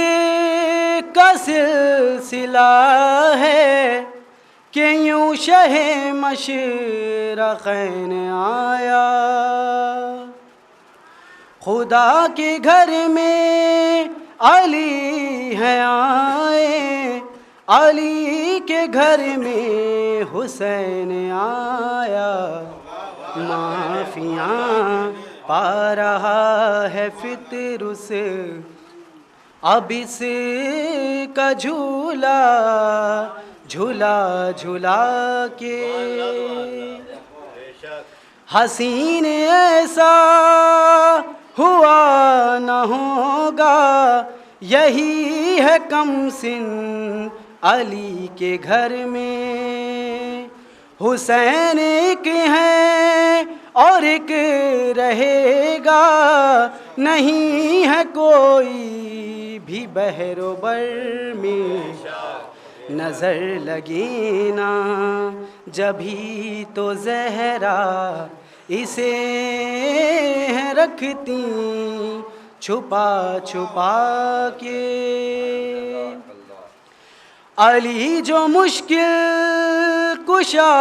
کا سلسلہ ہے کہ یوں شہ مشرقین آیا. خدا کے گھر میں علی ہے آئے علی کے گھر میں حسین آیا. معافیاں پا رہا ہے فطر اس اب اس کا جھولا جھولا جھولا کے. حسین ایسا ہوا نہ ہوگا یہی ہے کم سن علی کے گھر میں. حسین ایک ہے اور ایک رہے گا نہیں ہے کوئی بھی بحر و بر میں. نظر لگی نا جبھی تو زہرا اسے رکھتی چھپا چھپا کے. علی جو مشکل کشا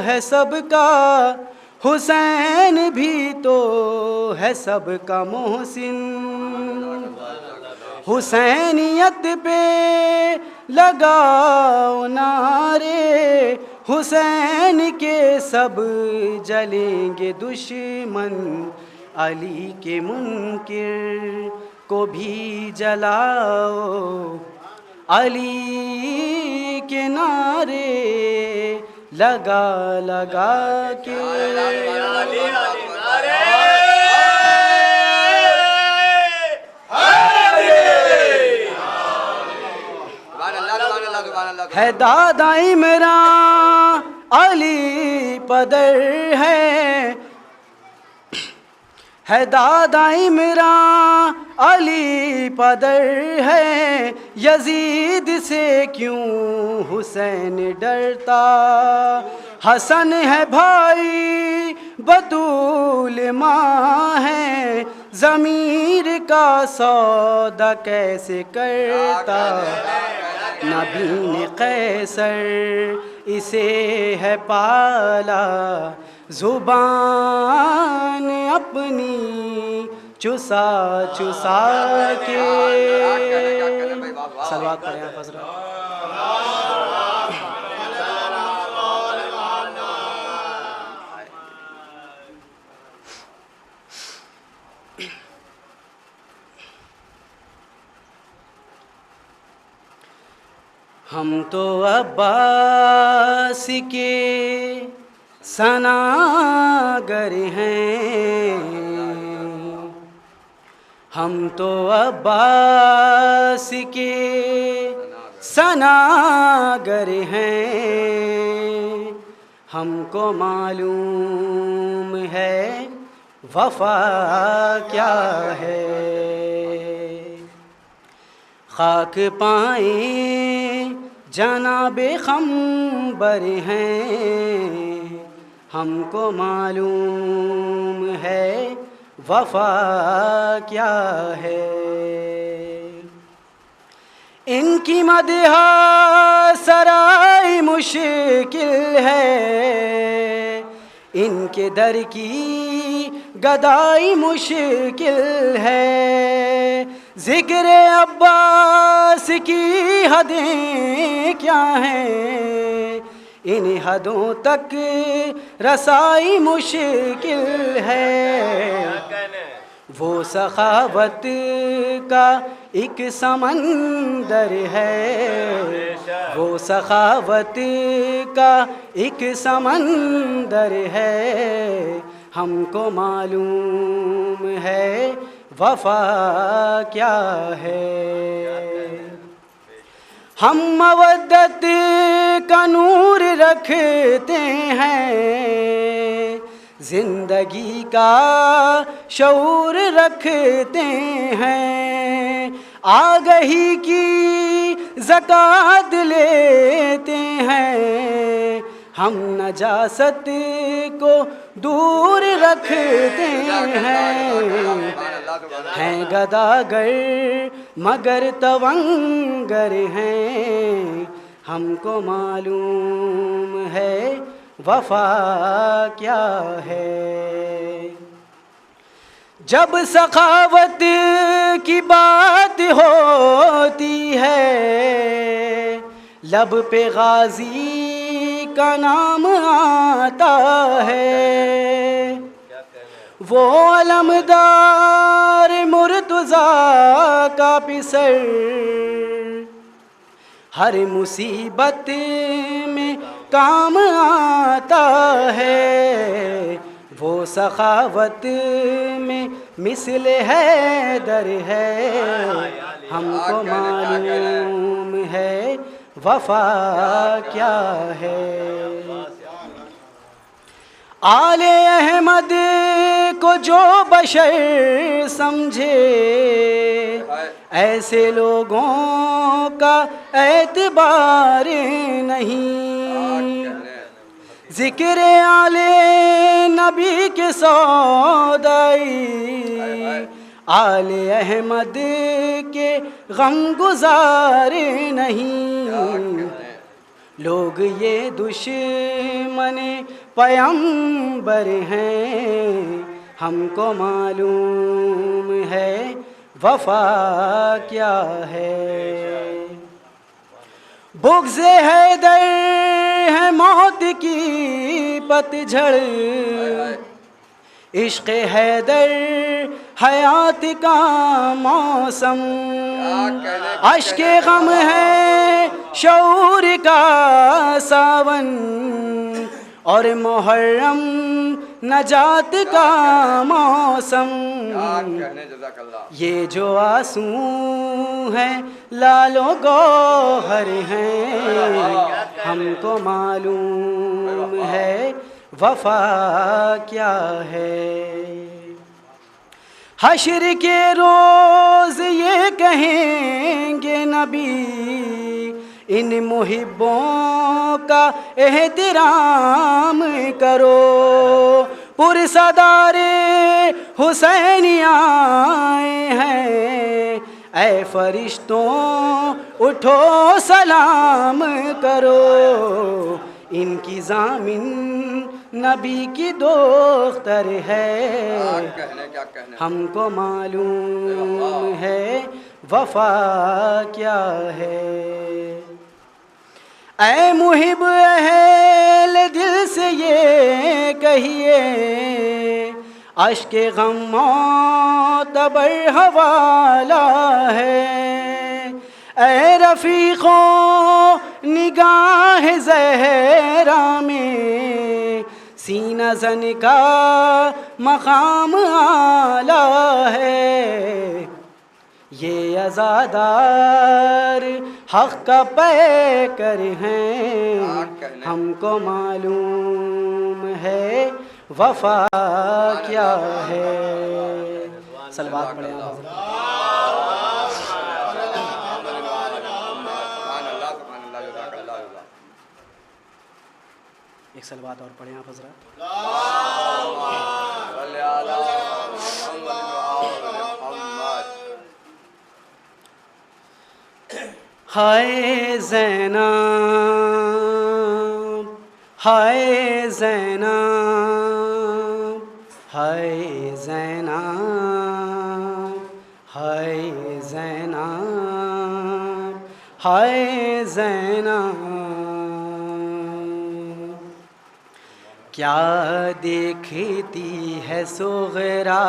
ہے سب کا حسین بھی تو ہے سب کا محسن. حسینیت پہ لگاؤ نعرے حسین کے سب جلیں گے دشمن. علی کے منکر کو بھی جلاؤ علی کے نعرے لگا لگا کے. ہے دادا عمران علی پدر ہے دادا عمران علی پدر ہے. یزید سے کیوں حسین ڈرتا. حسن ہے بھائی بطول ماں ہے ضمیر کا سودا کیسے کرتا. نبی نے قیصر اسے ہے پالا زبان اپنی چسا چسا کے. صلوات پڑھیں آپ حضرات. ہم تو عباس کے ثناگر ہیں ہم تو عباس کے ثناگر ہیں، ہم کو معلوم ہے وفا کیا ہے۔ خاک پائیں جناب خمبر ہیں، ہم کو معلوم ہے وفا کیا ہے۔ ان کی مدح سرائی مشکل ہے، ان کے در کی گدائی مشکل ہے۔ ذکر عباس کی حدیں کیا ہیں، ان حدوں تک رسائی مشکل ہے۔ وہ سخاوت کا ایک سمندر ہے، وہ سخاوت کا ایک سمندر ہے، ہم کو معلوم ہے وفا کیا ہے۔ ہم مودت کا نور رکھتے ہیں، زندگی کا شعور رکھتے ہیں، آگہی کی زکوٰۃ لیتے ہیں، ہم نجاست کو دور رکھتے ہیں گداگر مگر توانگر ہیں، ہم کو معلوم ہے وفا کیا ہے۔ جب سخاوت کی بات ہوتی ہے، لب پہ غازی کا نام آتا ہے، وہ علمدار مرتضیٰ کا پسر ہر مصیبت میں کام آتا ہے، وہ سخاوت میں مثل حیدر ہے، ہم کو معلوم ہے وفا کیا ہے۔ آل احمد کو جو بشر سمجھے، ایسے لوگوں کا اعتبار نہیں، ذکر آل نبی کے سودائی، آل احمد کے غم گزار نہیں، لوگ یہ دشمن پیغمبر ہیں، ہم کو معلوم ہے وفا کیا ہے۔ بغض حیدر ہے موت کی پتجھڑ، عشق حیدر حیات کا موسم، اشک غم ہے شعور کا ساون، اور محرم نجات کا موسم، یہ جو آنسو ہیں لال و گوہر ہیں، ہم کو معلوم ہے وفا کیا ہے۔ حشر کے روز یہ کہیں گے نبی، ان محبوں کا احترام کرو، پرصدار حسین آئے ہیں، اے فرشتوں اٹھو سلام کرو، ان کی ضامن نبی کی دختر ہے، ہم کو معلوم ہے وفا کیا ہے۔ اے محب اہل دل سے یہ کہیے، اشک غم معتبر حوالہ ہے، اے رفیقوں نگاہ زہرا میں، سینہ زن کا مقام اعلیٰ ہے، یہ عزادار حق کا پیکر ہیں، ہم کو معلوم ہے وفا کیا ہے. صلوات پڑھیں آپ حضرات. ایک صلوات اور پڑھیں آپ حضرات. ہائے زینب، ہائے زینب، ہائے زینب، ہائے زینب، ہائے زینب. کیا دیکھتی ہے صغرا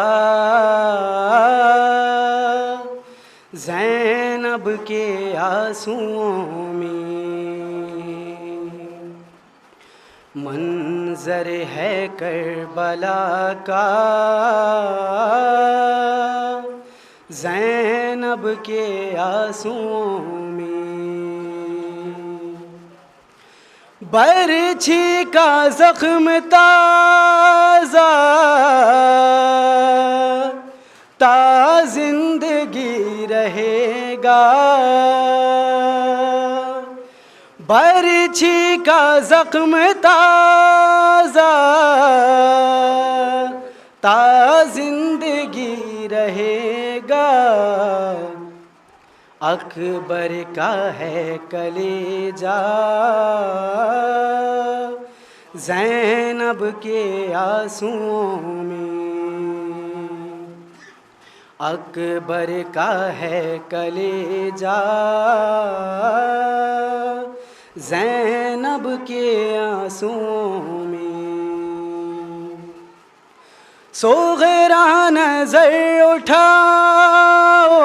زینب کے آنسوؤں میں، منظر ہے کربلا کا زینب کے آنسوؤں میں. برچھی کا زخم تازہ تا زندگی رہے گا، برچھی کا زخم تازہ تا زندگی رہے گا. اکبر کا ہے کلیجہ زینب کے آنسوؤں میں، اکبر کا ہے کلیجہ زینب کے آنسوؤں میں. صغرا نظر اٹھاؤ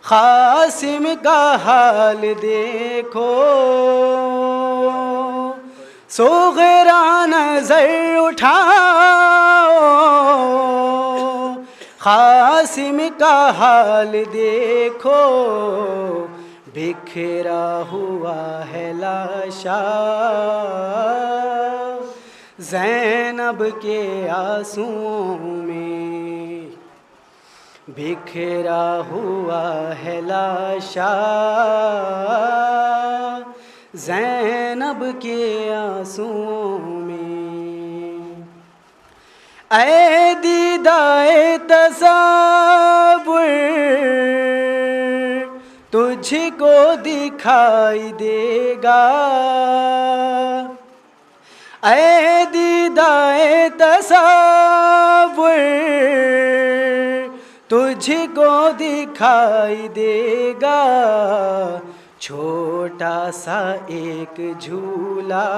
قاسم کا حال دیکھو، صغرا نظر اٹھاؤ قاسم کا حال دیکھو، بکھرا ہوا ہے لاشا زینب کے آنسوؤں میں، بکھرا ہوا ہے لاشا زینب کے آنسوؤں میں. اے دیدائے تصور تجھ کو دکھائی دے گا، اے دیدائے تصور تجھ کو دکھائی دے گا. چھوٹا سا ایک جھولا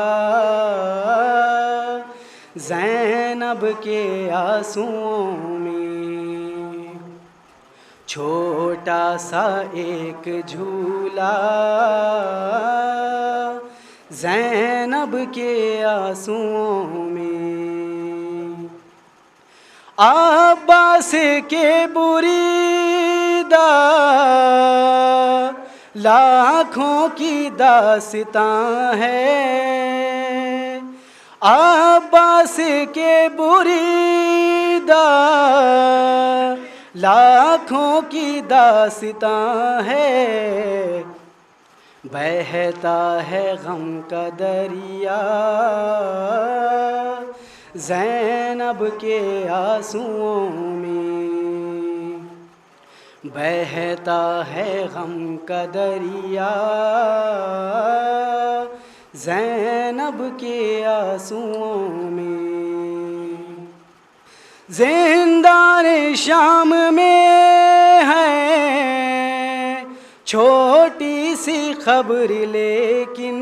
زینب کے آنسوؤں میں، چھوٹا سا ایک جھولا زینب کے آنسوؤں میں. عباس کے بریدہ لاکھوں کی داستان ہے، عباس کے بریدہ لاکھوں کی داستان ہے. بہتا ہے غم کا دریا زینب کے آنسوؤں میں، بہتا ہے غم کا دریا زینب کے آنسوؤں میں. زندان شام میں ہے چھوٹی سی خبر لیکن،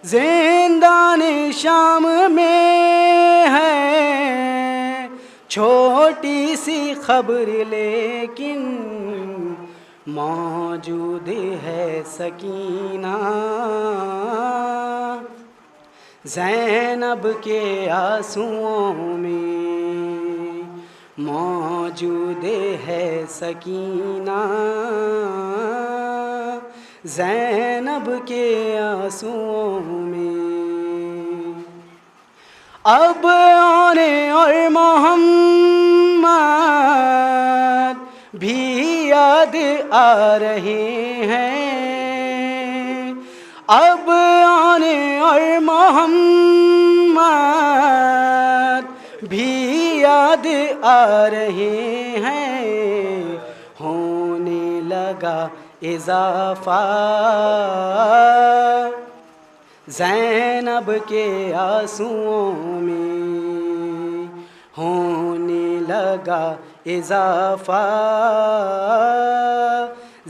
زندان شام میں ہے چھوٹی سی خبر لیکن، موجود ہے سکینہ زینب کے آنسوؤں میں، موجود ہے سکینہ زینب کے آنسوؤں میں، اب آنے اور محمد بھی یاد آ رہے ہیں، اب آنے اور محمد بھی یاد آ رہے ہیں، ہونے لگا اضافہ زینب کے آنسوؤں میں، ہونے لگا اضافہ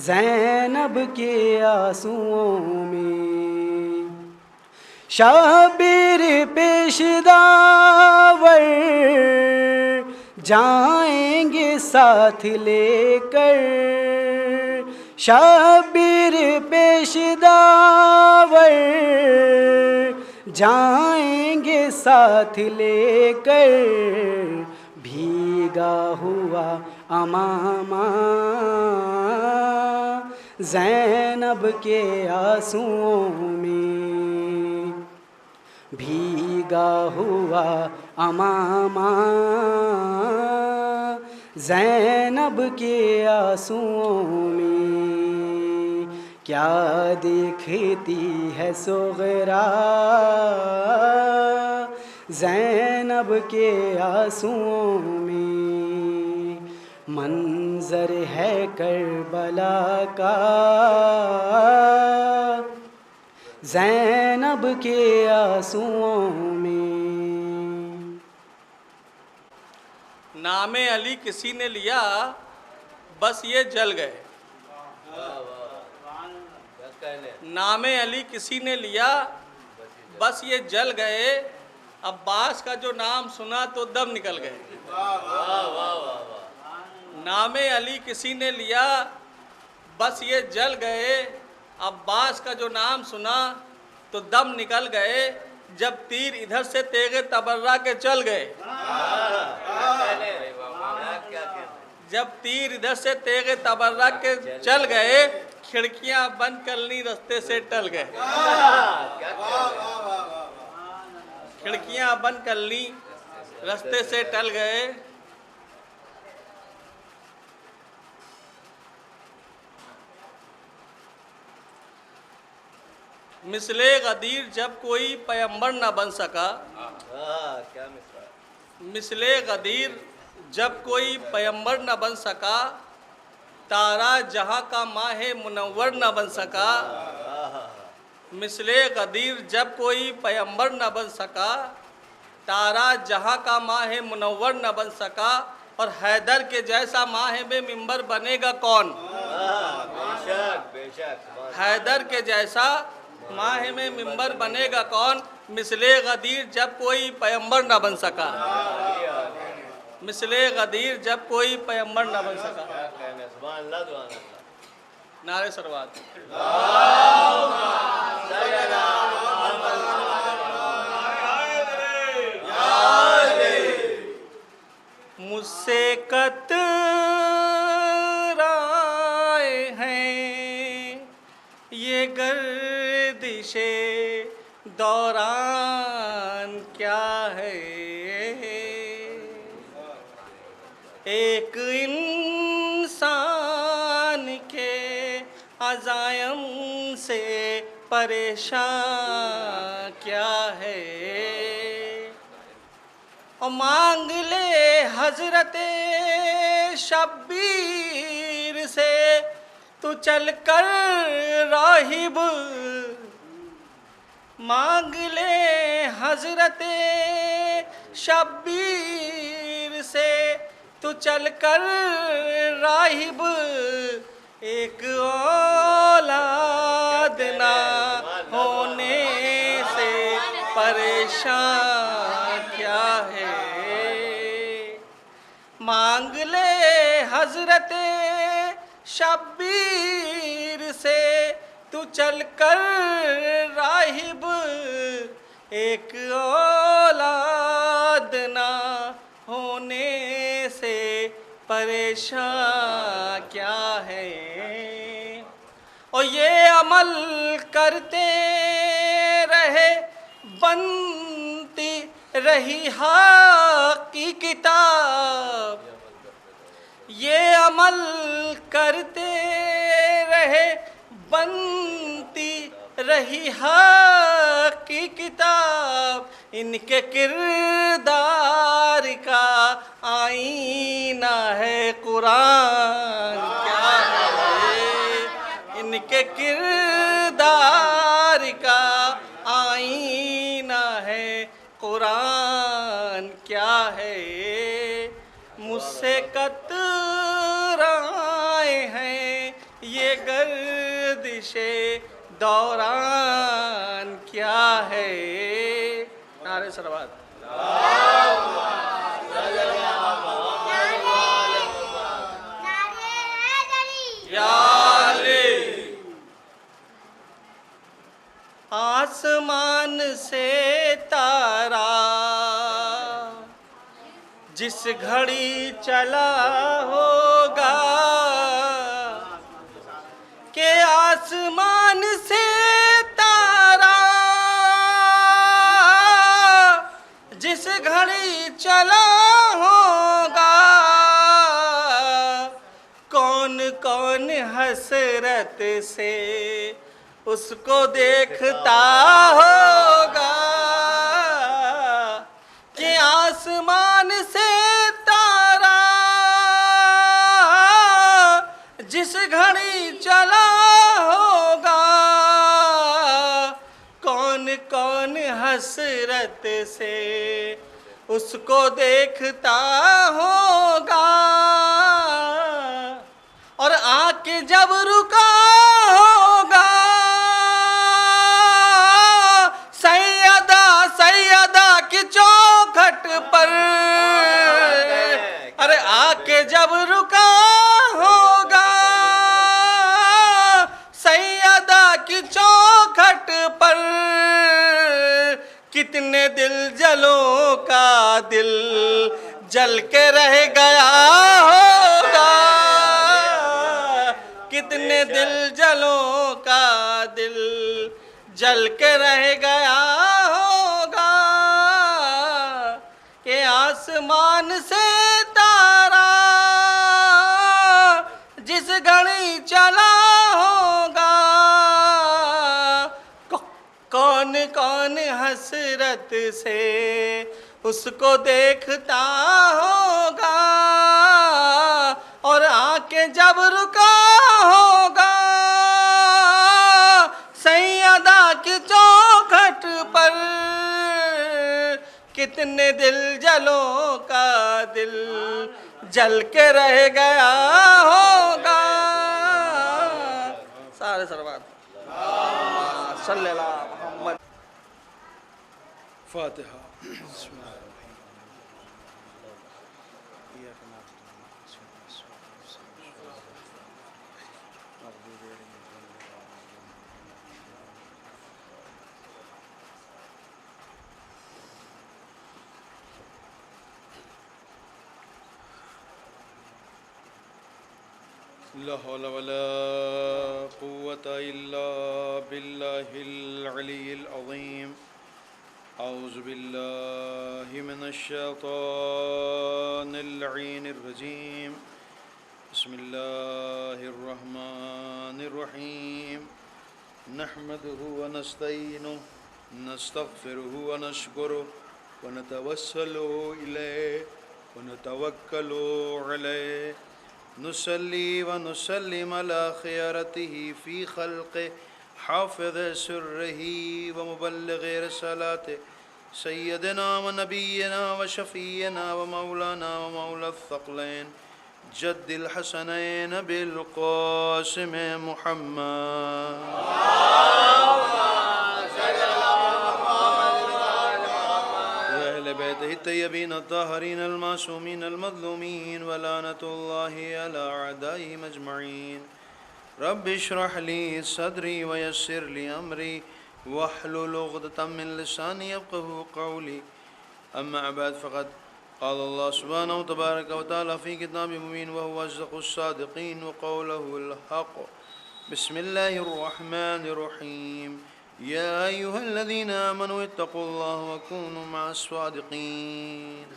زینب کے آنسوؤں میں، شبیر پیش داور جائیں گے ساتھ لے کر، شبیر پیش داور جائیں گے ساتھ لے کر، بھیگا ہوا امامہ زینب کے آنسوؤں میں، بھیگا ہوا امامہ زینب کے آنسوؤں میں، کیا دیکھتی ہے صغرا زینب کے آنسوؤں میں، منظر ہے کربلا کا زینب کے آنسوؤں میں۔ نام علی کسی نے لیا بس یہ جل گئے، نام علی کسی نے لیا بس یہ جل گئے، عباس کا جو نام سنا تو دم نکل گئے، نام علی کسی نے لیا بس یہ جل گئے، عباس کا جو نام سنا تو دم نکل گئے، جب تیر ادھر سے تیغ تبرہ کے چل گئے، جب تیر ادھر سے تیغ تبرہ کے چل گئے، کھڑکیاں بند کر لی رستے سے ٹل گئے، کھڑکیاں بند کر لی رستے سے ٹل گئے، مثل غدیر جب کوئی پیغمبر نہ بن سکا، مثل غدیر جب کوئی پیغمبر نہ بن سکا، تارا جہاں کا ماہ منور نہ بن سکا، مثل غدیر جب کوئی پیغمبر نہ بن سکا، تارا جہاں کا ماہ منور نہ بن سکا، اور حیدر کے جیسا ماہ میں منبر بنے گا کون؟ حیدر کے جیسا ماہ میں منبر بنے گا کون؟ مثل غدیر جب کوئی پیغمبر نہ بن سکا، مثل غدیر جب کوئی پیغمبر نہ بن سکا۔ نعرہ سروات۔ مجھ سے کترائے ہیں یہ گردش دوران کیا ہے، ایک انسان کے عزائم سے پریشان کیا ہے، اور مانگ لے حضرت شبیر سے تو چل کر راہب، مانگ لے حضرت شبیر سے تو چل کر راہب، ایک اولاد نہ ہونے سے پریشان کیا ہے، مانگ لے حضرت شبیر سے تو چل کر راہب، ایک اولاد نہ ہونے سے پریشان کیا ہے، اور یہ عمل کرتے رہے بنتی رہی حق کی کتاب، یہ عمل کرتے رہے بنتی رہی حق کی کتاب، ان کے کردار کا آئینہ ہے قرآن کیا ہے، ان کے کردار کا آئینہ ہے قرآن کیا ہے، مجھ سے کترائے ہیں یہ گردش دوران کیا ہے۔ نعرہ صلوات۔ آسمان سے تارا جس گھڑی چلا ہوگا، کہ آسمان سے تارا جس گھڑی چلا ہوگا، کون کون حسرت سے اس کو دیکھتا ہوگا، کہ آسمان سے تارا جس گھڑی چلا ہوگا، کون کون حسرت سے اس کو دیکھتا ہوگا، اور آ کے جب رکا ہوگا سیدہ کی چوکھٹ پر، ارے آ کے جب رکا ہوگا سیدہ کی چوکھٹ پر، کتنے دل جلوں کا دل جل کے رہ گیا ہوگا، کتنے دل جلوں کا دل جل کے رہ گیا ہوگا، کہ آسمان سے تارا جس گھڑی چلا ہوگا، کون کون حسرت سے اس کو دیکھتا ہوگا، اور آ کے جب رکا ہوگا سیدہ کی چوکھٹ پر، کتنے دل جلوں کا دل جل کے رہ گیا ہوگا۔ سارے سلوات صلی اللہ محمد۔ فاتحہ۔ لا حول ولا قوة إلا بالله العلي العظيم۔ أعوذ بالله من الشيطان اللعين الرجيم، بسم الله الرحمن الرحيم، نحمده ونستعينه نستغفره ونشكره ونتوسل إليه ونتوكل عليه، نصلي ونسلم على خيرته في خلقه، حافظ سره ومبلغ رسالاته، سيدنا ونبينا وشفينا ومولانا ومولى الثقلين، جد الحسنين بالقاسم محمد، بيته الطيبين الطاهرين المعصومين المظلومين، ولعنة الله على أعدائهم أجمعين۔ رب اشرح لي صدري ويسر لي أمري واحلل عقدة من لساني يفقهوا قولي، أما بعد، فقد قال الله سبحانه وتبارك وتعالى في كتاب مبين وهو أصدق الصادقين وقوله الحق. بسم الله الرحمن الرحيم. يا أيها الذين آمنوا اتقوا الله وكونوا مع الصادقين.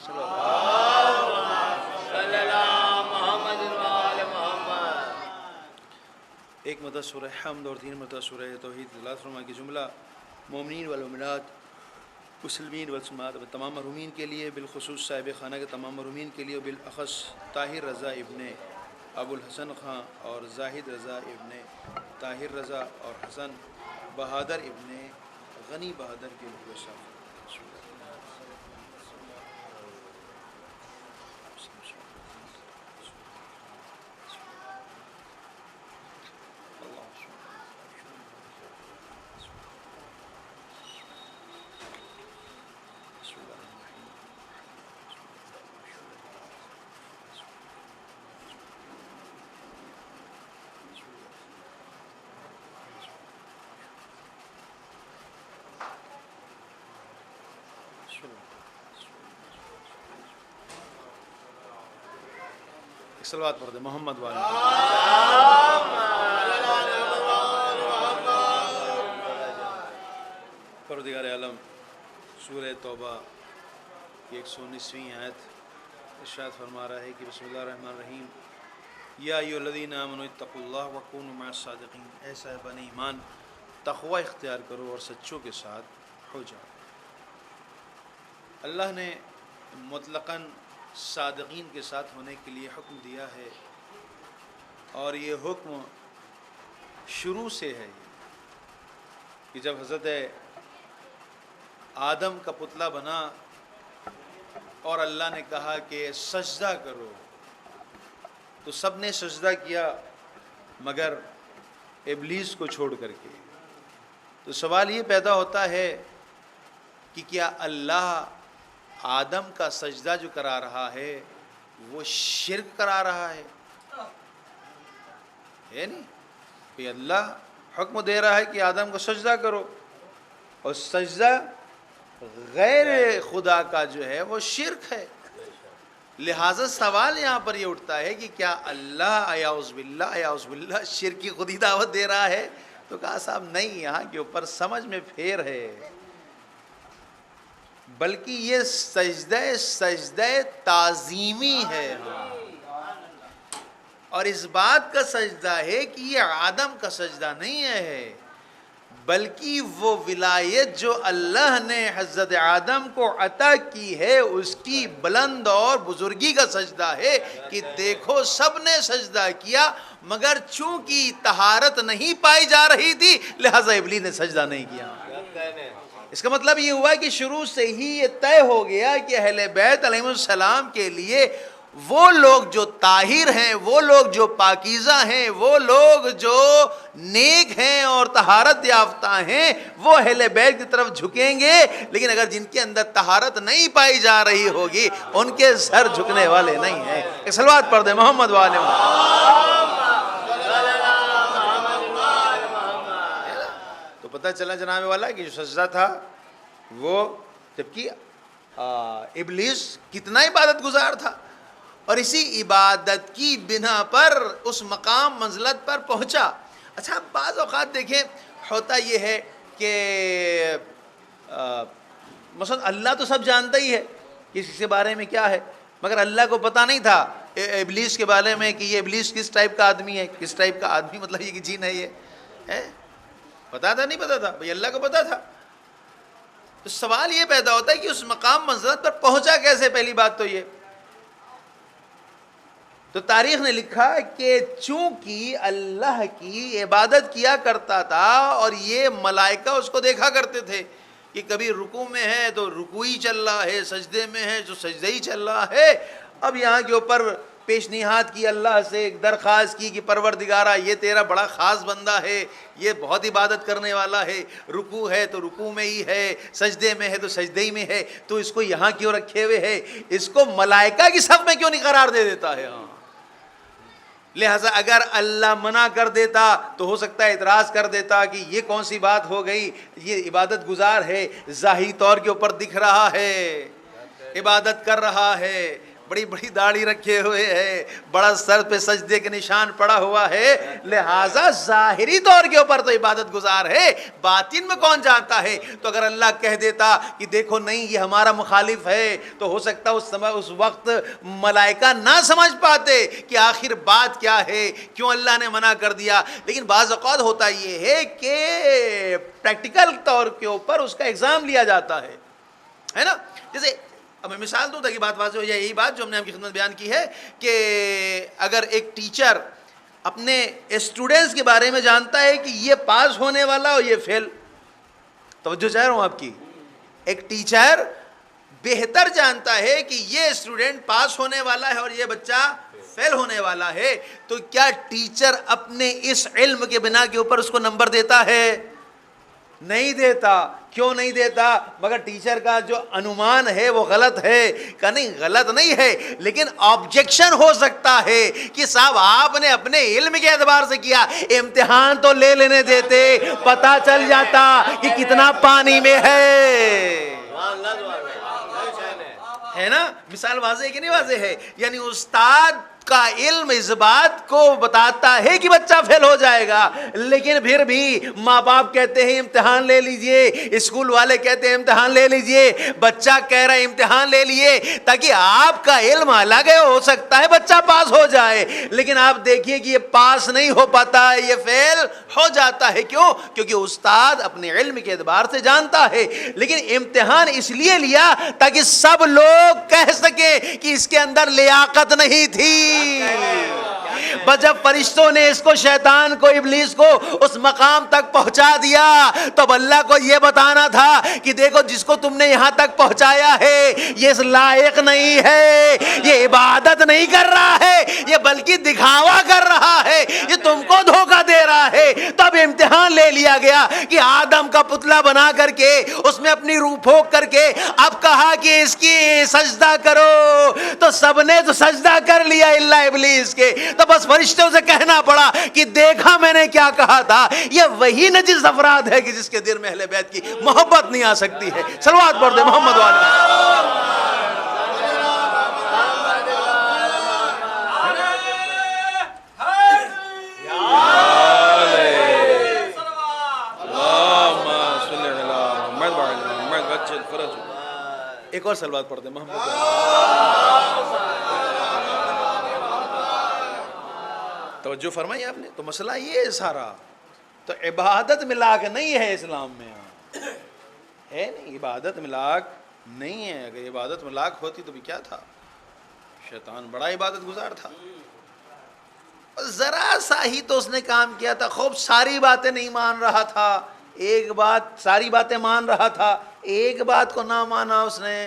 ایک مرتبہ سورہ حمد اور 3 مرتبہ سورہ توحید تلاوت فرما کے جملہ مومنین والمومنات، مسلمین والمسلمات، تمام مرحومین کے لیے، بالخصوص صاحب خانہ کے تمام مرحومین کے لیے، بالاخص طاہر رضا ابن ابو الحسن خان اور زاہد رضا ابن طاہر رضا اور حسن بہادر ابن غنی بہادر کے لیے صلوات پڑھ دیں محمد والے. پروردگار عالم سورہ توبہ کی 119ویں آیت ارشاد فرما رہا ہے کہ بسم اللہ الرحمن الرحیم. یا ایھا الذین آمنوا اتقوا اللہ وکونوا مع الصادقین. اے صاحبان ایمان تقوی اختیار کرو اور سچوں کے ساتھ ہو جاؤ. اللہ نے مطلقاً صادقین کے ساتھ ہونے کے لیے حکم دیا ہے، اور یہ حکم شروع سے ہے کہ جب حضرت آدم کا پتلا بنا اور اللہ نے کہا کہ سجدہ کرو تو سب نے سجدہ کیا مگر ابلیس کو چھوڑ کر کے. تو سوال یہ پیدا ہوتا ہے کہ کیا اللہ آدم کا سجدہ جو کرا رہا ہے وہ شرک کرا رہا ہے نہیں؟ کہ اللہ حکم دے رہا ہے کہ آدم کو سجدہ کرو، اور سجدہ غیر خدا کا جو ہے وہ شرک ہے. لہٰذا سوال یہاں پر یہ اٹھتا ہے کہ کیا اللہ اعوذ باللہ شرک کی خود ہی دعوت دے رہا ہے؟ تو کہا صاحب نہیں، یہاں کے اوپر سمجھ میں پھیر ہے، بلکہ یہ سجدہ تعظیمی ہے. اور اس بات کا سجدہ ہے کہ یہ آدم کا سجدہ نہیں ہے، بلکہ وہ ولایت جو اللہ نے حضرت آدم کو عطا کی ہے اس کی بلند اور بزرگی کا سجدہ ہے کہ دیکھو سب نے سجدہ کیا مگر چونکہ طہارت نہیں پائی جا رہی تھی لہذا ابلیس نے سجدہ نہیں کیا. اس کا مطلب یہ ہوا کہ شروع سے ہی یہ طے ہو گیا کہ اہل بیت علیہ السلام کے لیے وہ لوگ جو طاہر ہیں، وہ لوگ جو پاکیزہ ہیں، وہ لوگ جو نیک ہیں اور طہارت یافتہ ہیں وہ اہل بیت کی طرف جھکیں گے، لیکن اگر جن کے اندر طہارت نہیں پائی جا رہی ہوگی ان کے سر جھکنے والے نہیں ہیں. ایک صلوات پڑھ دیں محمد والے. تو پتہ چلا جناب والا کہ جو سجدہ تھا وہ جبکہ ابلیس کتنا عبادت گزار تھا، اور اسی عبادت کی بنا پر اس مقام منزلت پر پہنچا. اچھا بعض اوقات دیکھیں ہوتا یہ ہے کہ مثلا اللہ تو سب جانتا ہی ہے کسی کے بارے میں کیا ہے، مگر اللہ کو پتہ نہیں تھا ابلیس کے بارے میں کہ یہ ابلیس کس ٹائپ کا آدمی ہے. کس ٹائپ کا آدمی مطلب یہ کہ جن ہے، یہ ہے پتا تھا نہیں پتا تھا؟ بھئی اللہ کو پتا تھا. تو سوال یہ پیدا ہوتا ہے کہ اس مقام منزلت پر پہنچا کیسے؟ پہلی بات تو یہ، تو تاریخ نے لکھا کہ چونکہ اللہ کی عبادت کیا کرتا تھا اور یہ ملائکہ اس کو دیکھا کرتے تھے کہ کبھی رکوع میں ہے تو رکوع ہی چل رہا ہے، سجدے میں ہے تو سجدہ ہی چل رہا ہے. اب یہاں کے اوپر پیشنہاد کی، اللہ سے ایک درخواست کی کہ پروردگارہ یہ تیرا بڑا خاص بندہ ہے، یہ بہت عبادت کرنے والا ہے، رکوع ہے تو رکوع میں ہی ہے، سجدے میں ہے تو سجدے ہی میں ہے، تو اس کو یہاں کیوں رکھے ہوئے ہے؟ اس کو ملائکہ کی صف میں کیوں نہیں قرار دے دیتا ہے؟ لہٰذا اگر اللہ منع کر دیتا تو ہو سکتا ہے اعتراض کر دیتا کہ یہ کون سی بات ہو گئی، یہ عبادت گزار ہے، ظاہری طور کے اوپر دکھ رہا ہے، عبادت کر رہا ہے، بڑی بڑی داڑھی رکھے ہوئے ہے، بڑا سر پہ سجدے کے نشان پڑا ہوا ہے، لہٰذا ظاہری طور کے اوپر تو عبادت گزار ہے، باطن میں کون جانتا ہے؟ تو اگر اللہ کہہ دیتا کہ دیکھو نہیں یہ ہمارا مخالف ہے، تو ہو سکتا اس وقت ملائکہ نہ سمجھ پاتے کہ آخر بات کیا ہے، کیوں اللہ نے منع کر دیا۔ لیکن بعض اوقات ہوتا یہ ہے کہ پریکٹیکل طور کے اوپر اس کا ایگزام لیا جاتا ہے نا۔ جیسے اب میں مثال دوں تاکہ بات واضح ہو جائے، یہی بات جو ہم نے آپ کی خدمت بیان کی ہے کہ اگر ایک ٹیچر اپنے اسٹوڈنٹس کے بارے میں جانتا ہے کہ یہ پاس ہونے والا اور یہ فیل، توجہ چاہ رہا ہوں آپ کی، ایک ٹیچر بہتر جانتا ہے کہ یہ اسٹوڈنٹ پاس ہونے والا ہے اور یہ بچہ فیل ہونے والا ہے، تو کیا ٹیچر اپنے اس علم کے بنا کے اوپر اس کو نمبر دیتا ہے؟ نہیں دیتا۔ کیوں نہیں دیتا؟ مگر ٹیچر کا جو انومان ہے وہ غلط ہے، کہ نہیں غلط نہیں ہے، لیکن آبجیکشن ہو سکتا ہے کہ صاحب آپ نے اپنے علم کے اعتبار سے کیا، امتحان تو لے لینے دیتے، پتہ چل جاتا کہ کتنا پانی میں ہے نا۔ مثال واضح ہے کہ نہیں واضح ہے؟ یعنی استاد کا علم اس بات کو بتاتا ہے کہ بچہ فیل ہو جائے گا، لیکن پھر بھی ماں باپ کہتے ہیں امتحان لے لیجئے، اسکول والے کہتے ہیں امتحان لے لیجئے، بچہ کہہ رہا ہے امتحان لے لیے، تاکہ آپ کا علم الگ ہے، ہو سکتا ہے بچہ پاس ہو جائے، لیکن آپ دیکھیے کہ یہ پاس نہیں ہو پاتا ہے، یہ فیل ہو جاتا ہے۔ کیوں؟ کیونکہ استاد اپنے علم کے اعتبار سے جانتا ہے، لیکن امتحان اس لیے لیا تاکہ سب لوگ کہہ سکیں کہ اس کے اندر لیاقت نہیں تھی۔ بس جب فرشتوں نے اس کو، شیطان کو، ابلیس کو اس مقام تک پہنچا دیا، تو اب اللہ کو یہ بتانا تھا کہ دیکھو جس کو تم نے یہاں تک پہنچایا ہے یہ اس لائق نہیں ہے، یہ عبادت نہیں کر رہا ہے، یہ بلکہ دکھاوا کر رہا ہے، یہ تم کو دھوکہ دے رہا ہے۔ تو اب امتحان لے لیا گیا کہ آدم کا پتلا بنا کر کے اس میں اپنی روح پھونک کر کے اب کہا کہ اس کی سجدہ کرو، تو سب نے تو سجدہ کر لیا اللہ ابلیس کے، تو بس فرشتوں سے کہنا پڑا کہ دیکھا میں نے کیا کہا تھا۔ یہ وہی نجس افراد ہے کہ جس کے دل میں اہل بیت کی محبت نہیں آ سکتی ہے۔ صلوات پڑھ دے محمد والے۔ ایک اور صلوات پڑھ دیں محمد۔ توجہ فرمائی آپ نے، تو مسئلہ یہ ہے سارا، تو عبادت ملاک نہیں ہے اسلام میں، ہے نہیں، عبادت ملاک نہیں ہے۔ اگر عبادت ملاک ہوتی تو بھی کیا تھا، شیطان بڑا عبادت گزار تھا، ذرا سا ہی تو اس نے کام کیا تھا، خوب ساری باتیں نہیں مان رہا تھا، ایک بات ساری باتیں مان رہا تھا، ایک بات کو نہ مانا اس نے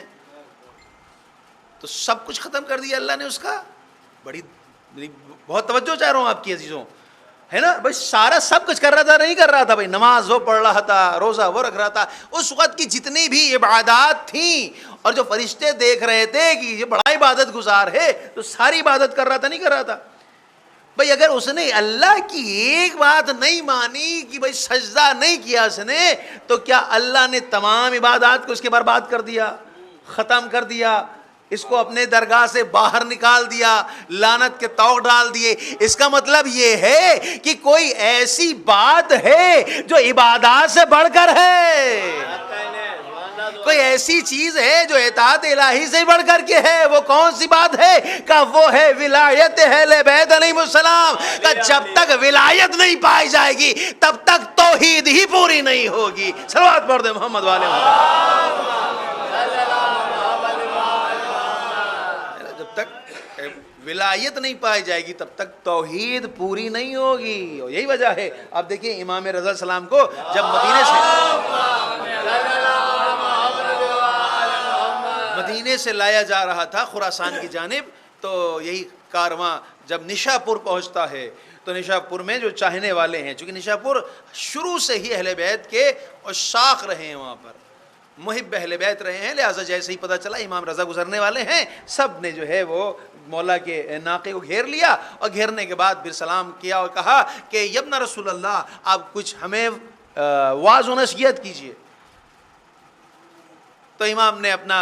تو سب کچھ ختم کر دیا اللہ نے اس کا۔ بہت توجہ چاہ رہا ہوں آپ کی عزیزوں، ہے نا بھائی، سارا سب کچھ کر رہا تھا، نہیں کر رہا تھا بھائی، نماز وہ پڑھ رہا تھا، روزہ وہ رکھ رہا تھا، اس وقت کی جتنی بھی عبادات تھیں اور جو فرشتے دیکھ رہے تھے کہ یہ بڑا عبادت گزار ہے، تو ساری عبادت کر رہا تھا، نہیں کر رہا تھا بھائی۔ اگر اس نے اللہ کی ایک بات نہیں مانی کہ بھائی سجدہ نہیں کیا اس نے، تو کیا اللہ نے تمام عبادات کو اس کے برباد کر دیا، ختم کر دیا، اس کو اپنے درگاہ سے باہر نکال دیا، لعنت کے طوق ڈال دیے؟ اس کا مطلب یہ ہے کہ کوئی ایسی بات ہے جو عبادات سے بڑھ کر ہے، کوئی ایسی چیز ہے جو اطاعت الہی سے بڑھ کر کے ہے۔ وہ کون سی بات ہے؟ کہ وہ ہے ولایت اہل بیت علیہ السلام، کہ جب تک ولایت نہیں پائی جائے گی تب تک توحید ہی پوری نہیں ہوگی۔ صلوات پڑھ دے محمد والے محمد۔ ولایت نہیں پائی جائے گی تب تک توحید پوری نہیں ہوگی، اور یہی وجہ ہے آپ دیکھیں امام رضا السلام کو جب مدینے سے لایا جا رہا تھا خراسان کی جانب، تو یہی کارواں جب نشاپور پہنچتا ہے تو نشاپور میں جو چاہنے والے ہیں، چونکہ نشاپور شروع سے ہی اہل بیت کے عشاق رہے ہیں، وہاں پر محب اہل بیت رہے ہیں، لہٰذا جیسے ہی پتہ چلا امام رضا گزرنے والے ہیں، سب نے جو ہے وہ مولا کے ناقے کو گھیر لیا، اور گھیرنے کے بعد پھر سلام کیا اور کہا کہ یبن رسول اللہ، آپ کچھ ہمیں واعظ و نصیحت کیجئے۔ تو امام نے اپنا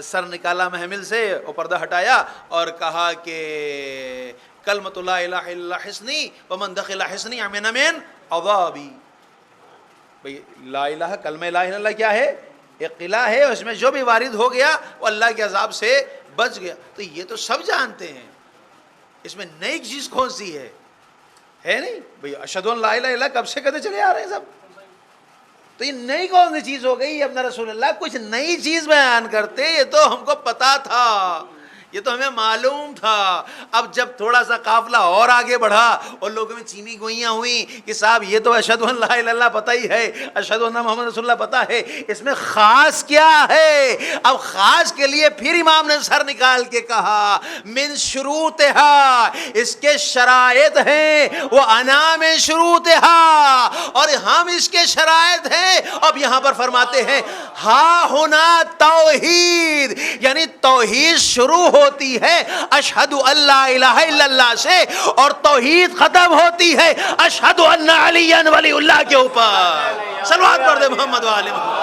سر نکالا محمل سے اور پردہ ہٹایا اور کہا کہ کلمۃ لا الہ الا اللہ حصنی ومن دخل حصنی امن من عذابی. بھئی لا الہ، کلمہ لا الہ الا اللہ کیا ہے؟ ایک قلعہ ہے، اس میں جو بھی وارد ہو گیا وہ اللہ کے عذاب سے بچ گیا. تو یہ تو سب جانتے ہیں، اس میں نئی چیز کون سی ہے نہیں بھئی. اشہد ان لا الہ الا اللہ کب سے کہتے چلے آ رہے ہیں سب. تو یہ نئی کون سی چیز ہو گئی؟ اپنا رسول اللہ کچھ نئی چیز بیان کرتے، یہ تو ہم کو پتا تھا، یہ تو ہمیں معلوم تھا. اب جب تھوڑا سا قافلہ اور آگے بڑھا اور لوگوں میں چینی گوئیاں ہوئیں کہ صاحب یہ تو اشہد ان لا الہ الا اللہ پتہ ہی ہے، اشہد ان محمد رسول اللہ پتہ ہے، اس میں خاص کیا ہے؟ اب خاص کے لیے پھر امام نے سر نکال کے کہا من شروطہا، اس کے شرائط ہیں، وہ انا من شروطہا، اور ہم اس کے شرائط ہیں. اب یہاں پر فرماتے ہیں ہا ہونا توحید، یعنی توحید شروع ہوتی ہے اشہد ان لا الہ الا اللہ سے، اور توحید ختم ہوتی ہے اشہد ان علی ولی اللہ کے اوپر. صلوات پڑھ دے محمد وآل محمد.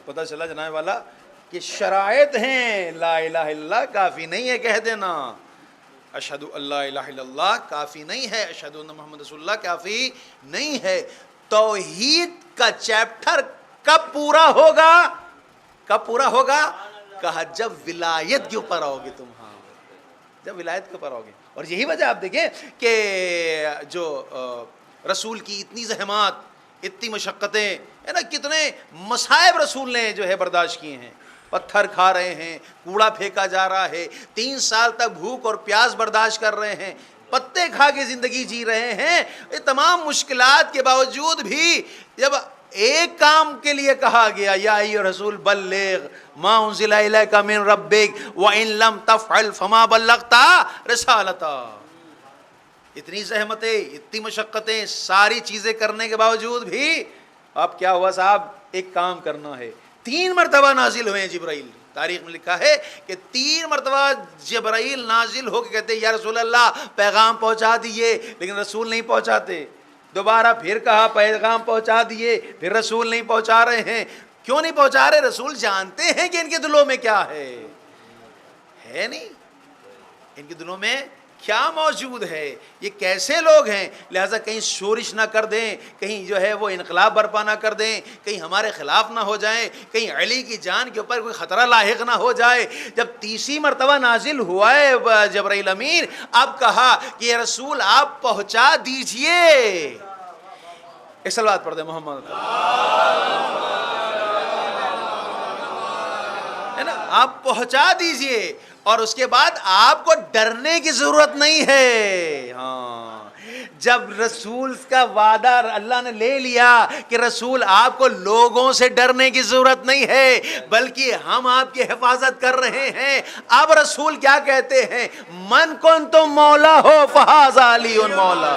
پتہ چلا جناب والا کہ شرائط ہیں، لا الہ الا اللہ کافی نہیں ہے کہہ دینا، اشہد ان لا الہ الا اللہ کافی نہیں ہے، اشہد ان محمد رسول اللہ کافی نہیں ہے. توحید کا چیپٹر کب پورا ہوگا؟ کب پورا ہوگا؟ کہا جب ولایت کے اوپر آؤ گے تم. ہاں جب ولایت کے اوپر آؤ گے. اور یہی وجہ آپ دیکھیں کہ جو رسول کی اتنی زحمات، اتنی مشقتیں ہے نا، کتنے مصائب رسول نے جو ہے برداشت کیے ہیں. پتھر کھا رہے ہیں، کوڑا پھینکا جا رہا ہے، 3 سال تک بھوک اور پیاس برداشت کر رہے ہیں، پتے کھا کے زندگی جی رہے ہیں. یہ تمام مشکلات کے باوجود بھی جب ایک کام کے لیے کہا گیا یا ایھا رسول بلغ ما انزل الیک من ربک وان لم تفعل فما بلغت رسالتہ. اتنی زحمتیں، اتنی مشقتیں، ساری چیزیں کرنے کے باوجود بھی اب کیا ہوا صاحب؟ ایک کام کرنا ہے. 3 مرتبہ نازل ہوئے ہیں جبرائیل. تاریخ میں لکھا ہے کہ 3 مرتبہ جبرائیل نازل ہو کے کہتے یا رسول اللہ پیغام پہنچا دیے، لیکن رسول نہیں پہنچاتے. دوبارہ پھر کہا پیغام پہنچا دیے، پھر رسول نہیں پہنچا رہے ہیں. کیوں نہیں پہنچا رہے؟ رسول جانتے ہیں کہ ان کے دلوں میں کیا ہے نہیں، ان کے دلوں میں کیا موجود ہے، یہ کیسے لوگ ہیں. لہٰذا کہیں شورش نہ کر دیں، کہیں جو ہے وہ انقلاب برپا نہ کر دیں، کہیں ہمارے خلاف نہ ہو جائیں، کہیں علی کی جان کے اوپر کوئی خطرہ لاحق نہ ہو جائے. جب 30 مرتبہ نازل ہوا ہے جبرائیل امین، اب کہا کہ یہ رسول آپ پہنچا دیجئے. ایک صلوات پڑھ دیں محمد، ہے نا، آپ پہنچا دیجئے. اور اس کے بعد آپ کو ڈرنے کی ضرورت نہیں ہے. ہاں جب رسول کا وعدہ اللہ نے لے لیا کہ رسول آپ کو لوگوں سے ڈرنے کی ضرورت نہیں ہے، بلکہ ہم آپ کی حفاظت کر رہے ہیں. اب رسول کیا کہتے ہیں؟ من کنتم مولا ہو فہذا علی مولا.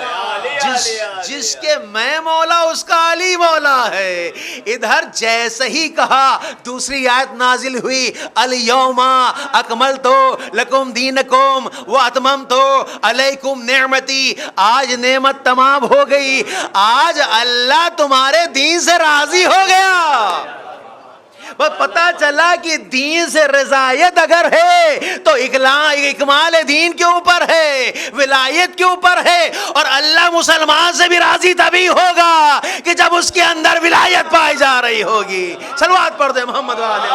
جس کے میں مولا اس کا علی مولا ہے. ادھر جیسے ہی کہا دوسری آیت نازل ہوئی الیوم اکملت لکم دینکم واتممت علیکم نعمتی. آج نعمت تمام ہو گئی، آج اللہ تمہارے دین سے راضی ہو گیا. بس پتہ چلا کہ دین سے رضایت اگر ہے تو اکمال دین کے اوپر ہے، ولایت کے اوپر ہے. اور اللہ مسلمان سے بھی راضی تبھی ہوگا کہ جب اس کے اندر ولایت پائی جا رہی ہوگی. صلوات پڑھ دے محمد والے.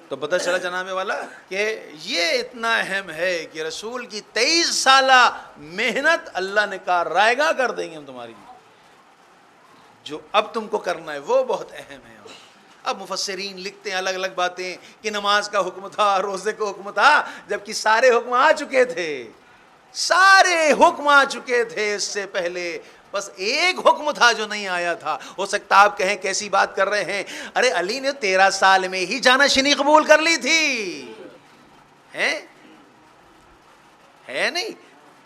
تو پتہ چلا جناب والا کہ یہ اتنا اہم ہے کہ رسول کی 23 سالہ محنت اللہ نے کہا رائگاں کر دیں گے ہم تمہاری. جو اب تم کو کرنا ہے وہ بہت اہم ہے. اب مفسرین لکھتے ہیں الگ الگ باتیں کہ نماز کا حکم تھا، روزے کا حکم تھا، جبکہ سارے حکم آ چکے تھے، سارے حکم آ چکے تھے اس سے پہلے. بس ایک حکم تھا جو نہیں آیا تھا. ہو سکتا آپ کہیں کیسی بات کر رہے ہیں, ارے علی نے 13 سال میں ہی جانشینی قبول کر لی تھی, ہے نہیں؟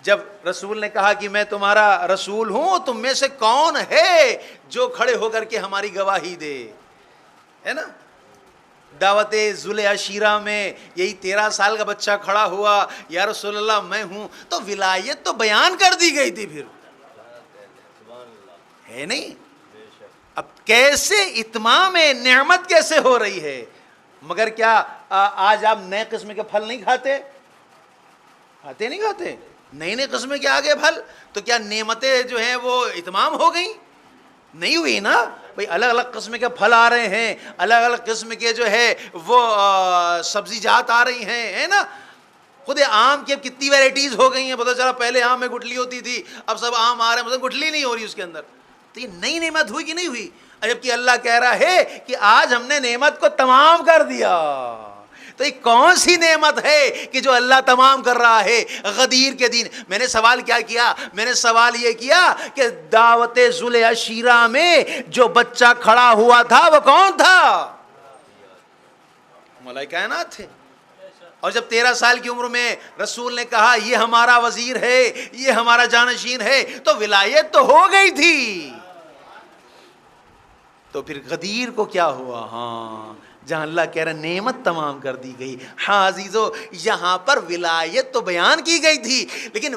جب رسول نے کہا کہ میں تمہارا رسول ہوں, تم میں سے کون ہے جو کھڑے ہو کر کے ہماری گواہی دے, ہے نا؟ دعوت ذل عشیرہ میں یہی 13 سال کا بچہ کھڑا ہوا, یا رسول اللہ میں ہوں, تو ولایت تو بیان کر دی گئی تھی پھر, ہے نہیں؟ اب کیسے اتمام نعمت کیسے ہو رہی ہے؟ مگر کیا آج آپ نئے قسم کے پھل نہیں کھاتے؟ نہیں کھاتے نئی نئی قسم کے آگے پھل, تو کیا نعمتیں جو ہیں وہ اتمام ہو گئیں؟ نہیں ہوئی نا بھئی. الگ الگ قسم کے پھل آ رہے ہیں, الگ الگ قسم کے جو ہے وہ سبزی جات آ رہی ہیں, ہے نا؟ خود آم کی اب کتنی ویرائٹیز ہو گئی ہیں, پتہ چلا پہلے آم میں گٹھلی ہوتی تھی, اب سب آم آ رہے ہیں مطلب گٹھلی نہیں ہو رہی اس کے اندر. تو یہ نئی نعمت ہوئی کہ نہیں ہوئی؟ جبکہ اللہ کہہ رہا ہے کہ آج ہم نے نعمت کو تمام کر دیا. تو یہ کون سی نعمت ہے کہ جو اللہ تمام کر رہا ہے؟ غدیر کے دن. میں نے سوال کیا کیا؟ میں نے سوال یہ کیا کہ دعوت ذل عشیرہ میں جو بچہ کھڑا ہوا تھا وہ کون تھا؟ ملائکہ کائنات تھے. اور جب 13 سال کی عمر میں رسول نے کہا یہ ہمارا وزیر ہے, یہ ہمارا جانشین ہے, تو ولایت تو ہو گئی تھی. تو پھر غدیر کو کیا ہوا؟ ہاں, جہاں اللہ کہہ رہا نعمت تمام کر دی گئی. ہاں عزیزو, یہاں پر ولایت تو بیان کی گئی تھی, لیکن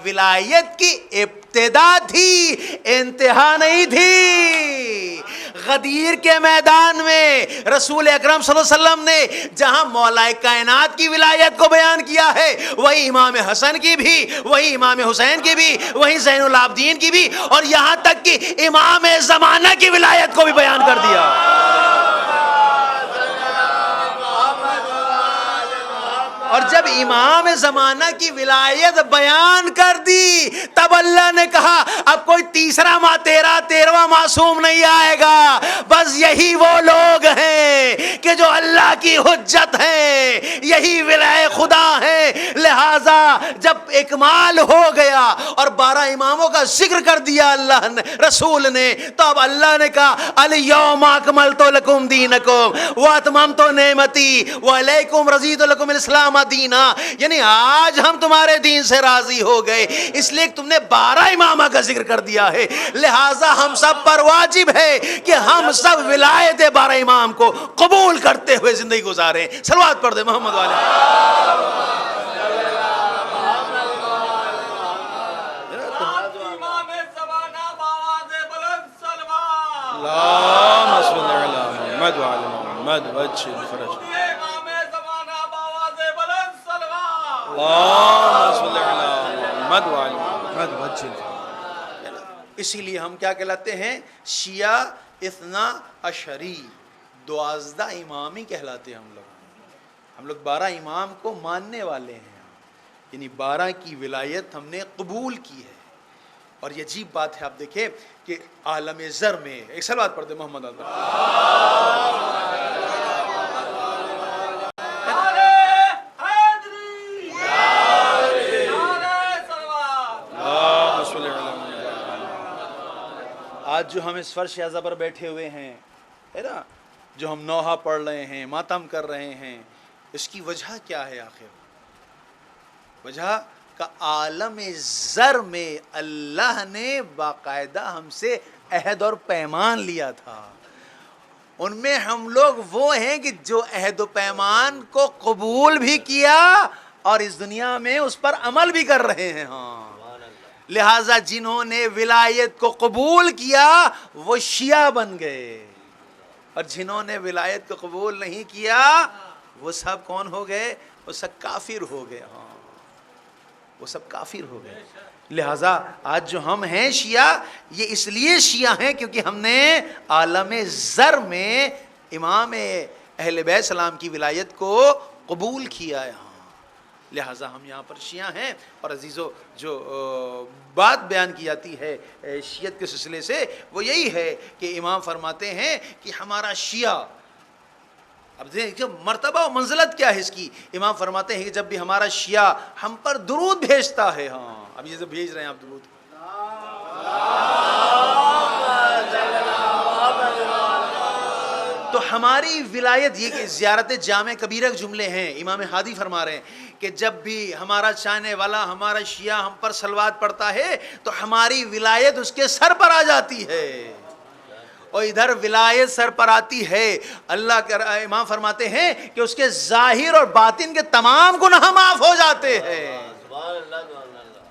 ولایت کی ابتدا تھی, انتہا نہیں تھی. غدیر کے میدان میں رسول اکرم صلی اللہ علیہ وسلم نے جہاں مولا کائنات کی ولایت کو بیان کیا ہے, وہی امام حسن کی بھی, وہی امام حسین کی بھی, وہی زین العابدین کی بھی, اور یہاں تک کہ امام زمانہ کی ولایت کو بھی بیان کر دیا. اور جب امام زمانہ کی ولایت بیان کر دی, تب اللہ نے کہا اب کوئی تیسرا 13واں معصوم نہیں آئے گا, بس یہی وہ لوگ ہیں کہ جو اللہ کی حجت ہیں, یہی ولائے خدا ہیں. لہذا جب اکمال ہو گیا اور 12 اماموں کا ذکر کر دیا اللہ نے, رسول نے, تو اب اللہ نے کہا الیوم اکملت لکم دینکم واتممت نعمتی وعلیکم رضیت لکم الاسلام دینا. یعنی آج ہم تمہارے دین سے راضی ہو گئے, اس لیے تم نے 12 امامہ کا ذکر کر دیا ہے. لہٰذا ہم سب پر واجب ہے کہ ہم سب ولایت 12 امام کو قبول کرتے ہوئے زندگی گزاریں. صلوات پڑھ دیں محمد والے. اللهم صل على محمد وعلى محمد وجه الفرج. اللهم صل على محمد وعلى محمد وجه الفرج. اسی لیے ہم کیا کہلاتے ہیں؟ شیعہ اثنا عشری, 12 امامی کہلاتے ہیں ہم لوگ. ہم لوگ 12 امام کو ماننے والے ہیں, یعنی 12 کی ولایت ہم نے قبول کی ہے. اور یہ عجیب بات ہے, آپ دیکھیں کہ عالم زر میں, ایک صلوات پڑھ دیں محمد اللہ. آج جو ہم اس فرش اعظم پر بیٹھے ہوئے ہیں, ہے نا, جو ہم نوحہ پڑھ رہے ہیں, ماتم کر رہے ہیں, اس کی وجہ کیا ہے آخر؟ وجہ کا عالم زر میں اللہ نے باقاعدہ ہم سے عہد اور پیمان لیا تھا. ان میں ہم لوگ وہ ہیں کہ جو عہد و پیمان کو قبول بھی کیا اور اس دنیا میں اس پر عمل بھی کر رہے ہیں. ہاں, لہٰذا جنہوں نے ولایت کو قبول کیا وہ شیعہ بن گئے, اور جنہوں نے ولایت کو قبول نہیں کیا وہ سب کون ہو گئے؟ وہ سب کافر ہو گئے. ہاں, وہ سب کافر ہو گئے. لہٰذا آج جو ہم ہیں شیعہ, یہ اس لیے شیعہ ہیں کیونکہ ہم نے عالم زر میں امام اہل بیت سلام کی ولایت کو قبول کیا ہے. لہٰذا ہم یہاں پر شیعہ ہیں. اور عزیزو, جو بات بیان کی جاتی ہے شیعت کے سلسلے سے وہ یہی ہے کہ امام فرماتے ہیں کہ ہمارا شیعہ, اب دیکھیں مرتبہ و منزلت کیا ہے اس کی. امام فرماتے ہیں کہ جب بھی ہمارا شیعہ ہم پر درود بھیجتا ہے, ہاں اب یہ جو بھیج رہے ہیں آپ درود, تو ہماری ولایت یہ کہ زیارت جامع کبیرہ کے جملے ہیں، امام ہادی فرما رہے ہیں کہ جب بھی ہمارا چاہنے والا ہمارا شیعہ ہم پر صلوات پڑھتا ہے تو ہماری ولایت اس کے سر پر آ جاتی ہے، اور ادھر ولایت سر پر آتی ہے، اللہ کے امام فرماتے ہیں کہ اس کے ظاہر اور باطن کے تمام گناہ معاف ہو جاتے ہیں،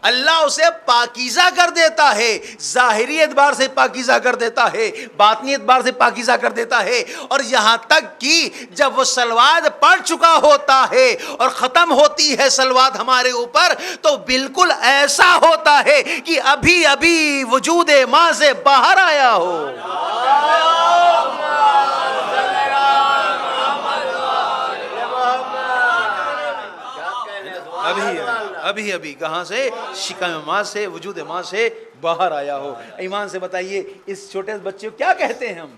اللہ اسے پاکیزہ کر دیتا ہے، ظاہری اعتبار سے پاکیزہ کر دیتا ہے، باطنی اعتبار سے پاکیزہ کر دیتا ہے، اور یہاں تک کہ جب وہ صلوات پڑھ چکا ہوتا ہے اور ختم ہوتی ہے صلوات ہمارے اوپر تو بالکل ایسا ہوتا ہے کہ ابھی ابھی وجود ماں سے باہر آیا ہو۔ ابھی کہاں سے؟ شکم ماں سے، وجود ماں سے باہر آیا ہو۔ ایمان سے بتائیے اس چھوٹے بچے کو کیا کہتے ہیں ہم؟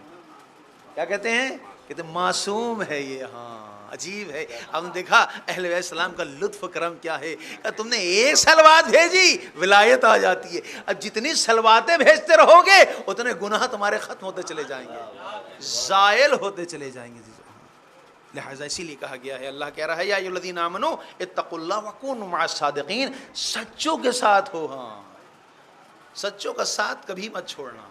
کیا کہتے ہیں؟ کہتے ہیں معصوم ہے یہ۔ ہاں عجیب ہے، ہم نے دیکھا اہل بیت السلام کا لطف کرم کیا ہے، تم نے ایک صلوات بھیجی ولایت آ جاتی ہے، اب جتنی صلواتیں بھیجتے رہو گے اتنے گناہ تمہارے ختم ہوتے چلے جائیں گے، زائل ہوتے چلے جائیں گے۔ لہذا اسی لیے کہا گیا ہے، اللہ کہہ رہا ہے یا ایھا الذین آمنوا اتقوا اللہ وکونوا مع الصادقین، سچوں کے ساتھ ہو، ہاں سچوں کا ساتھ کبھی مت چھوڑنا۔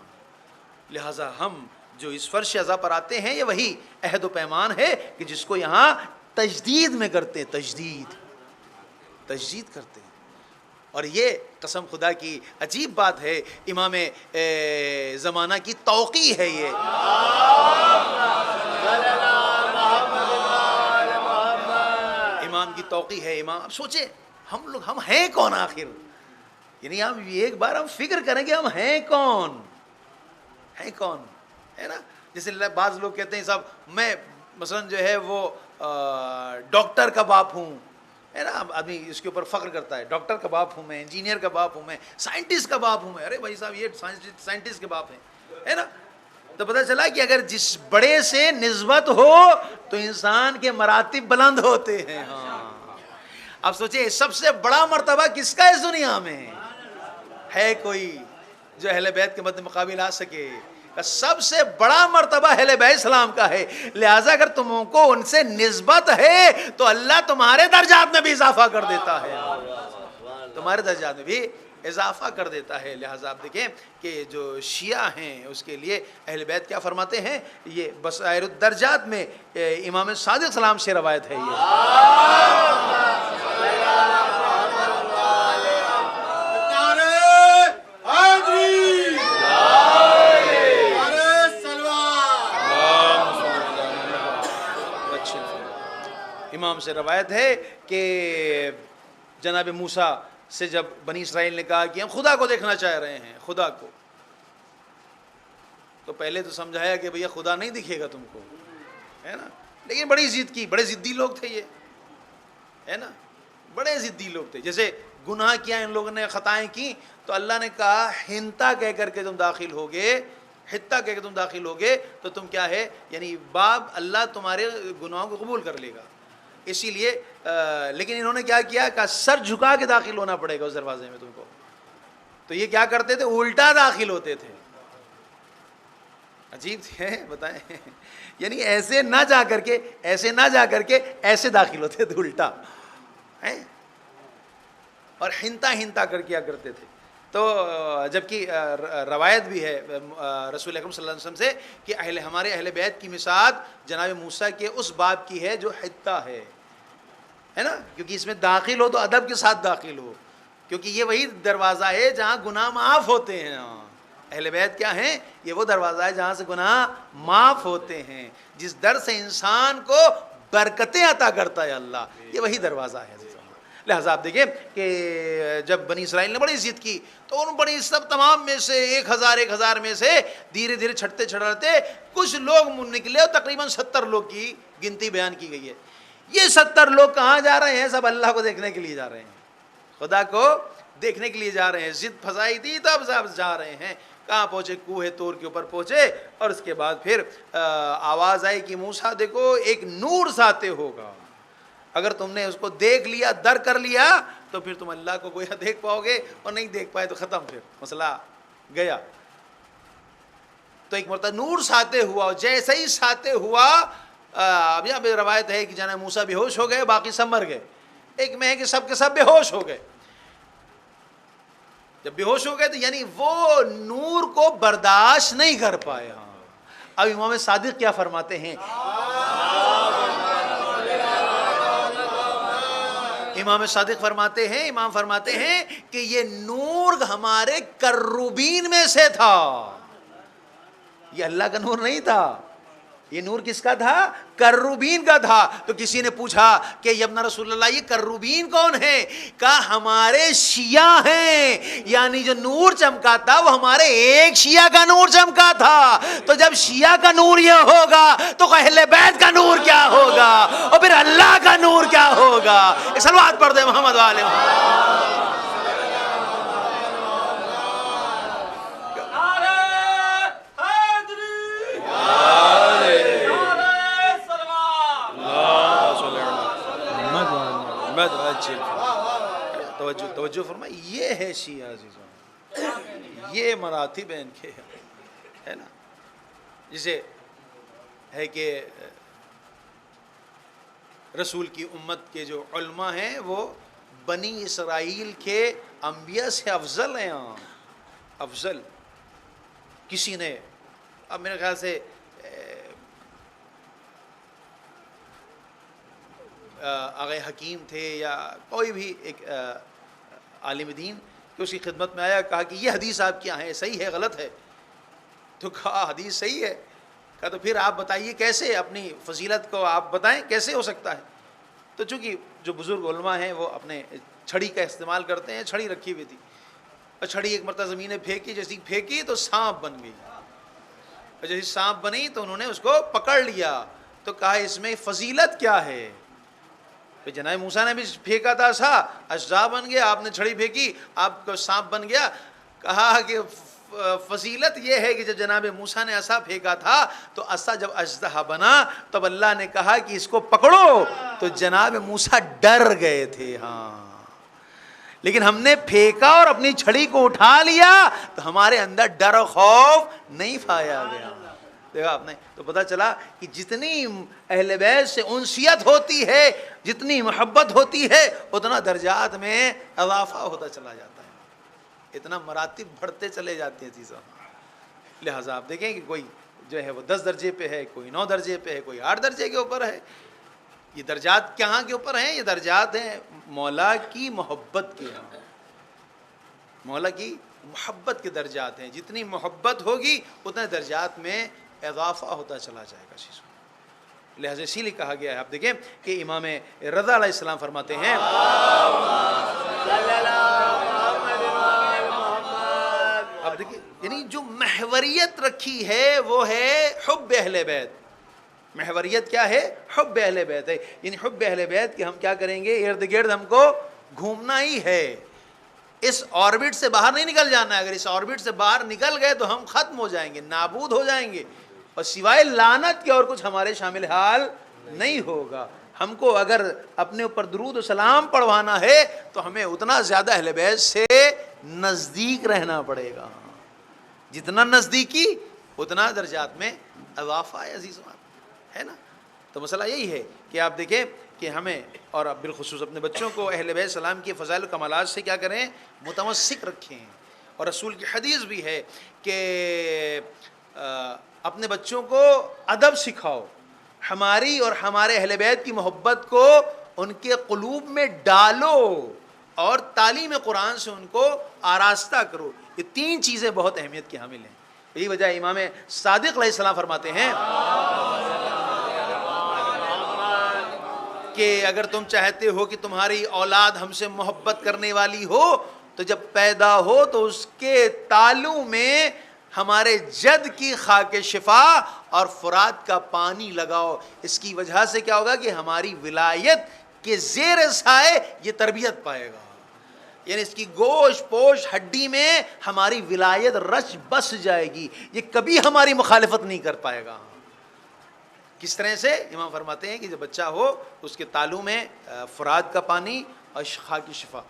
لہذا ہم جو اس فرش عزا پر آتے ہیں یہ وہی عہد و پیمان ہے کہ جس کو یہاں تجدید میں کرتے ہیں، تجدید کرتے ہیں، اور یہ قسم خدا کی عجیب بات ہے، امام زمانہ کی توقیع ہے یہ۔ امام کی توقیع ہے، امام اب سوچیں ہم ہیں کون آخر، یعنی ہم ایک بار ہم فکر کریں کہ ہم ہیں کون ہے نا؟ جیسے بعض لوگ کہتے ہیں صاحب میں مثلا جو ہے وہ ڈاکٹر کا باپ ہوں، ہے نا، آدمی اس کے اوپر فخر کرتا ہے، ڈاکٹر کا باپ ہوں میں، انجینئر کا باپ ہوں میں، سائنٹسٹ کا باپ ہوں میں۔ ارے بھائی صاحب یہ سائنٹسٹ کے باپ ہیں، ہے نا؟ تو پتہ چلا کہ اگر جس بڑے سے نسبت ہو تو انسان کے مراتب بلند ہوتے ہیں۔ ہاں اب سوچیں سب سے بڑا مرتبہ کس کا اس دنیا میں ہے؟ کوئی جو اہل بیت کے مد مقابل آ سکے؟ سب سے بڑا مرتبہ اہل بیت اسلام کا ہے، لہٰذا اگر تم کو ان سے نسبت ہے تو اللہ تمہارے درجات میں بھی اضافہ کر دیتا ہے، تمہارے درجات میں بھی اضافہ کر دیتا ہے۔ لہٰذا آپ دیکھیں کہ جو شیعہ ہیں اس کے لیے اہل بیت کیا فرماتے ہیں، یہ بصائر الدرجات میں امام صادق سلام سے روایت ہے یہ۔ امام سے روایت ہے کہ جناب موسیٰ سے جب بنی اسرائیل نے کہا کہ ہم خدا کو دیکھنا چاہ رہے ہیں، خدا کو، تو پہلے تو سمجھایا کہ بھیا خدا نہیں دکھے گا تم کو، ہے نا، لیکن بڑی ضد کی، بڑے ضدی لوگ تھے یہ، ہے نا، بڑے ضدی لوگ تھے۔ جیسے گناہ کیا ان لوگوں نے، خطائیں کی، تو اللہ نے کہا ہنتا کہہ کر کے تم داخل ہوگے، حتہ کہہ کے تم داخل ہوگے تو تم کیا ہے، یعنی باب اللہ تمہارے گناہوں کو قبول کر لے گا، اسی لیے لیکن انہوں نے کیا کیا کہ سر جھکا کے داخل ہونا پڑے گا اس دروازے میں تم کو، تو یہ کیا کرتے تھے، الٹا داخل ہوتے تھے۔ عجیب تھے، بتائیں، یعنی ایسے نہ جا کر کے ایسے داخل ہوتے تھے الٹا، اور ہنتا کر کیا کرتے تھے۔ تو جبکہ روایت بھی ہے رسول اکرم صلی اللہ علیہ وسلم سے کہ ہمارے اہل بیت کی مثال جناب موسیٰ کے اس باب کی ہے جو حتہ ہے نا، کیونکہ اس میں داخل ہو تو ادب کے ساتھ داخل ہو، کیونکہ یہ وہی دروازہ ہے جہاں گناہ معاف ہوتے ہیں۔ اہل بیت کیا ہیں؟ یہ وہ دروازہ ہے جہاں سے گناہ معاف ہوتے ہیں، جس در سے انسان کو برکتیں عطا کرتا ہے اللہ، یہ وہی دروازہ ہے۔ لہذا آپ دیکھیں کہ جب بنی اسرائیل نے بڑی ضد کی تو ان بڑی سب تمام میں سے 1000 میں سے دھیرے دھیرے چھڑتے کچھ لوگ نکلے، اور تقریباً 70 لوگ کی گنتی بیان کی گئی ہے۔ یہ 70 لوگ کہاں جا رہے ہیں؟ سب اللہ کو دیکھنے کے لیے جا رہے ہیں، خدا کو دیکھنے کے لیے جا رہے ہیں۔ ضد پھنسائی تھی تب سب جا رہے ہیں، کہاں پہنچے؟ کوہ طور کے اوپر پہنچے، اور اس کے بعد پھر آواز آئی کہ موسیٰ دیکھو ایک نور ساتے ہوگا، اگر تم نے اس کو دیکھ لیا، در کر لیا، تو پھر تم اللہ کو گویا دیکھ پاؤ گے، اور نہیں دیکھ پائے تو ختم، پھر مسئلہ گیا تو ایک مرتبہ نور ساتے ہوا، اور جیسے ہی ساتے ہوا، اب یہاں پہ روایت ہے کہ جناب موسیٰ بے ہوش ہو گئے، باقی سب مر گئے، ایک میں ہے کہ سب کے سب بے ہوش ہو گئے۔ جب بے ہوش ہو گئے تو یعنی وہ نور کو برداشت نہیں کر پائے۔ ہاں اب امام صادق کیا فرماتے ہیں؟ امام صادق فرماتے ہیں، امام فرماتے ہیں کہ یہ نور ہمارے کروبین میں سے تھا، یہ اللہ کا نور نہیں تھا، یہ نور کس کا تھا؟ کروبین کا تھا۔ تو کسی نے پوچھا کہ ابن رسول اللہ یہ کروبین کون ہے؟ کہا ہمارے شیعہ ہیں، یعنی جو نور چمکا تھا وہ ہمارے ایک شیعہ کا نور چمکا تھا۔ تو جب شیعہ کا نور یہ ہوگا تو اہل بیت کا نور کیا ہوگا، اور پھر اللہ کا نور کیا ہوگا؟ صلوات پڑھ دے محمد والے محمد۔ توجہ فرمائے، یہ ہے شیعہ عزیزوں، یہ مراتب ہیں ان کے، ہے نا، جسے ہے کہ رسول کی امت کے جو علماء ہیں وہ بنی اسرائیل کے انبیاء سے افضل ہیں، افضل۔ کسی نے، اب میرے خیال سے آغا حکیم تھے یا کوئی بھی ایک عالم دین، کہ اس کی خدمت میں آیا، کہا کہ یہ حدیث آپ کیا ہے، صحیح ہے غلط ہے؟ تو کہا حدیث صحیح ہے۔ کہا تو پھر آپ بتائیے کیسے، اپنی فضیلت کو آپ بتائیں کیسے ہو سکتا ہے؟ تو چونکہ جو بزرگ علماء ہیں وہ اپنے چھڑی کا استعمال کرتے ہیں، چھڑی رکھی ہوئی تھی، اور چھڑی ایک مرتبہ زمین پھینکی، جیسی پھینکی تو سانپ بن گئی، اور جیسی سانپ بنی تو انہوں نے اس کو پکڑ لیا، تو کہا اس میں فضیلت کیا ہے؟ جناب موسیٰ نے بھی پھینکا تھا سا، اجزا بن گیا، آپ نے چھڑی پھینکی آپ کو سانپ بن گیا۔ کہا کہ فضیلت یہ ہے کہ جب جناب موسیٰ نے عصا پھینکا تھا تو عصا جب اژدہا بنا تب اللہ نے کہا کہ اس کو پکڑو، تو جناب موسیٰ ڈر گئے تھے۔ ہاں لیکن ہم نے پھینکا اور اپنی چھڑی کو اٹھا لیا تو ہمارے اندر ڈر و خوف نہیں پایا گیا۔ دیکھا آپ نے، تو پتہ چلا کہ جتنی اہل بیت سے انسیت ہوتی ہے، جتنی محبت ہوتی ہے، اتنا درجات میں اضافہ ہوتا چلا جاتا ہے، اتنا مراتب بڑھتے چلے جاتے ہیں چیزوں۔ لہٰذا آپ دیکھیں کہ کوئی جو ہے وہ 10 درجے پہ ہے، کوئی 9 درجے پہ ہے، کوئی 8 درجے کے اوپر ہے۔ یہ درجات کہاں کے اوپر ہیں؟ یہ درجات ہیں مولا کی محبت کے، مولا کی محبت کے درجات ہیں۔ جتنی محبت ہوگی اتنے درجات میں اضافہ ہوتا چلا جائے گا چیزوں۔ لہذا اسی لیے کہا گیا ہے، آپ دیکھیں کہ امام رضا علیہ السلام فرماتے ہیں، اب دیکھیں یعنی جو محوریت رکھی ہے وہ ہے حب اہل بیت۔ محوریت کیا ہے؟ حب اہل بیت ہے، یعنی حب اہل بیت کہ ہم کیا کریں گے، ارد گرد ہم کو گھومنا ہی ہے، اس آربٹ سے باہر نہیں نکل جانا ہے۔ اگر اس آربٹ سے باہر نکل گئے تو ہم ختم ہو جائیں گے، نابود ہو جائیں گے، اور سوائے لعنت کے اور کچھ ہمارے شامل حال نہیں ہوگا۔ ہم کو اگر اپنے اوپر درود و سلام پڑھوانا ہے تو ہمیں اتنا زیادہ اہل بیت سے نزدیک رہنا پڑے گا، جتنا نزدیکی اتنا درجات میں اضافہ ہے عزیزوں، ہے نا۔ تو مسئلہ یہی ہے کہ آپ دیکھیں کہ ہمیں اور بالخصوص اپنے بچوں کو اہل بیت سلام کی فضائل و کمالات سے کیا کریں، متمسک رکھیں۔ اور رسول کی حدیث بھی ہے کہ اپنے بچوں کو ادب سکھاؤ، ہماری اور ہمارے اہل بیت کی محبت کو ان کے قلوب میں ڈالو، اور تعلیم قرآن سے ان کو آراستہ کرو۔ یہ 3 چیزیں بہت اہمیت کی حامل ہیں۔ یہی وجہ امام صادق علیہ السلام فرماتے ہیں کہ اگر تم چاہتے ہو کہ تمہاری اولاد ہم سے محبت کرنے والی ہو تو جب پیدا ہو تو اس کے تالو میں ہمارے جد کی خاک شفا اور فرات کا پانی لگاؤ۔ اس کی وجہ سے کیا ہوگا کہ ہماری ولایت کے زیر سائے یہ تربیت پائے گا، یعنی اس کی گوشت پوش ہڈی میں ہماری ولایت رچ بس جائے گی، یہ کبھی ہماری مخالفت نہیں کر پائے گا۔ کس طرح سے؟ امام فرماتے ہیں کہ جب بچہ ہو اس کے تالو میں فرات کا پانی اور خاک کی شفا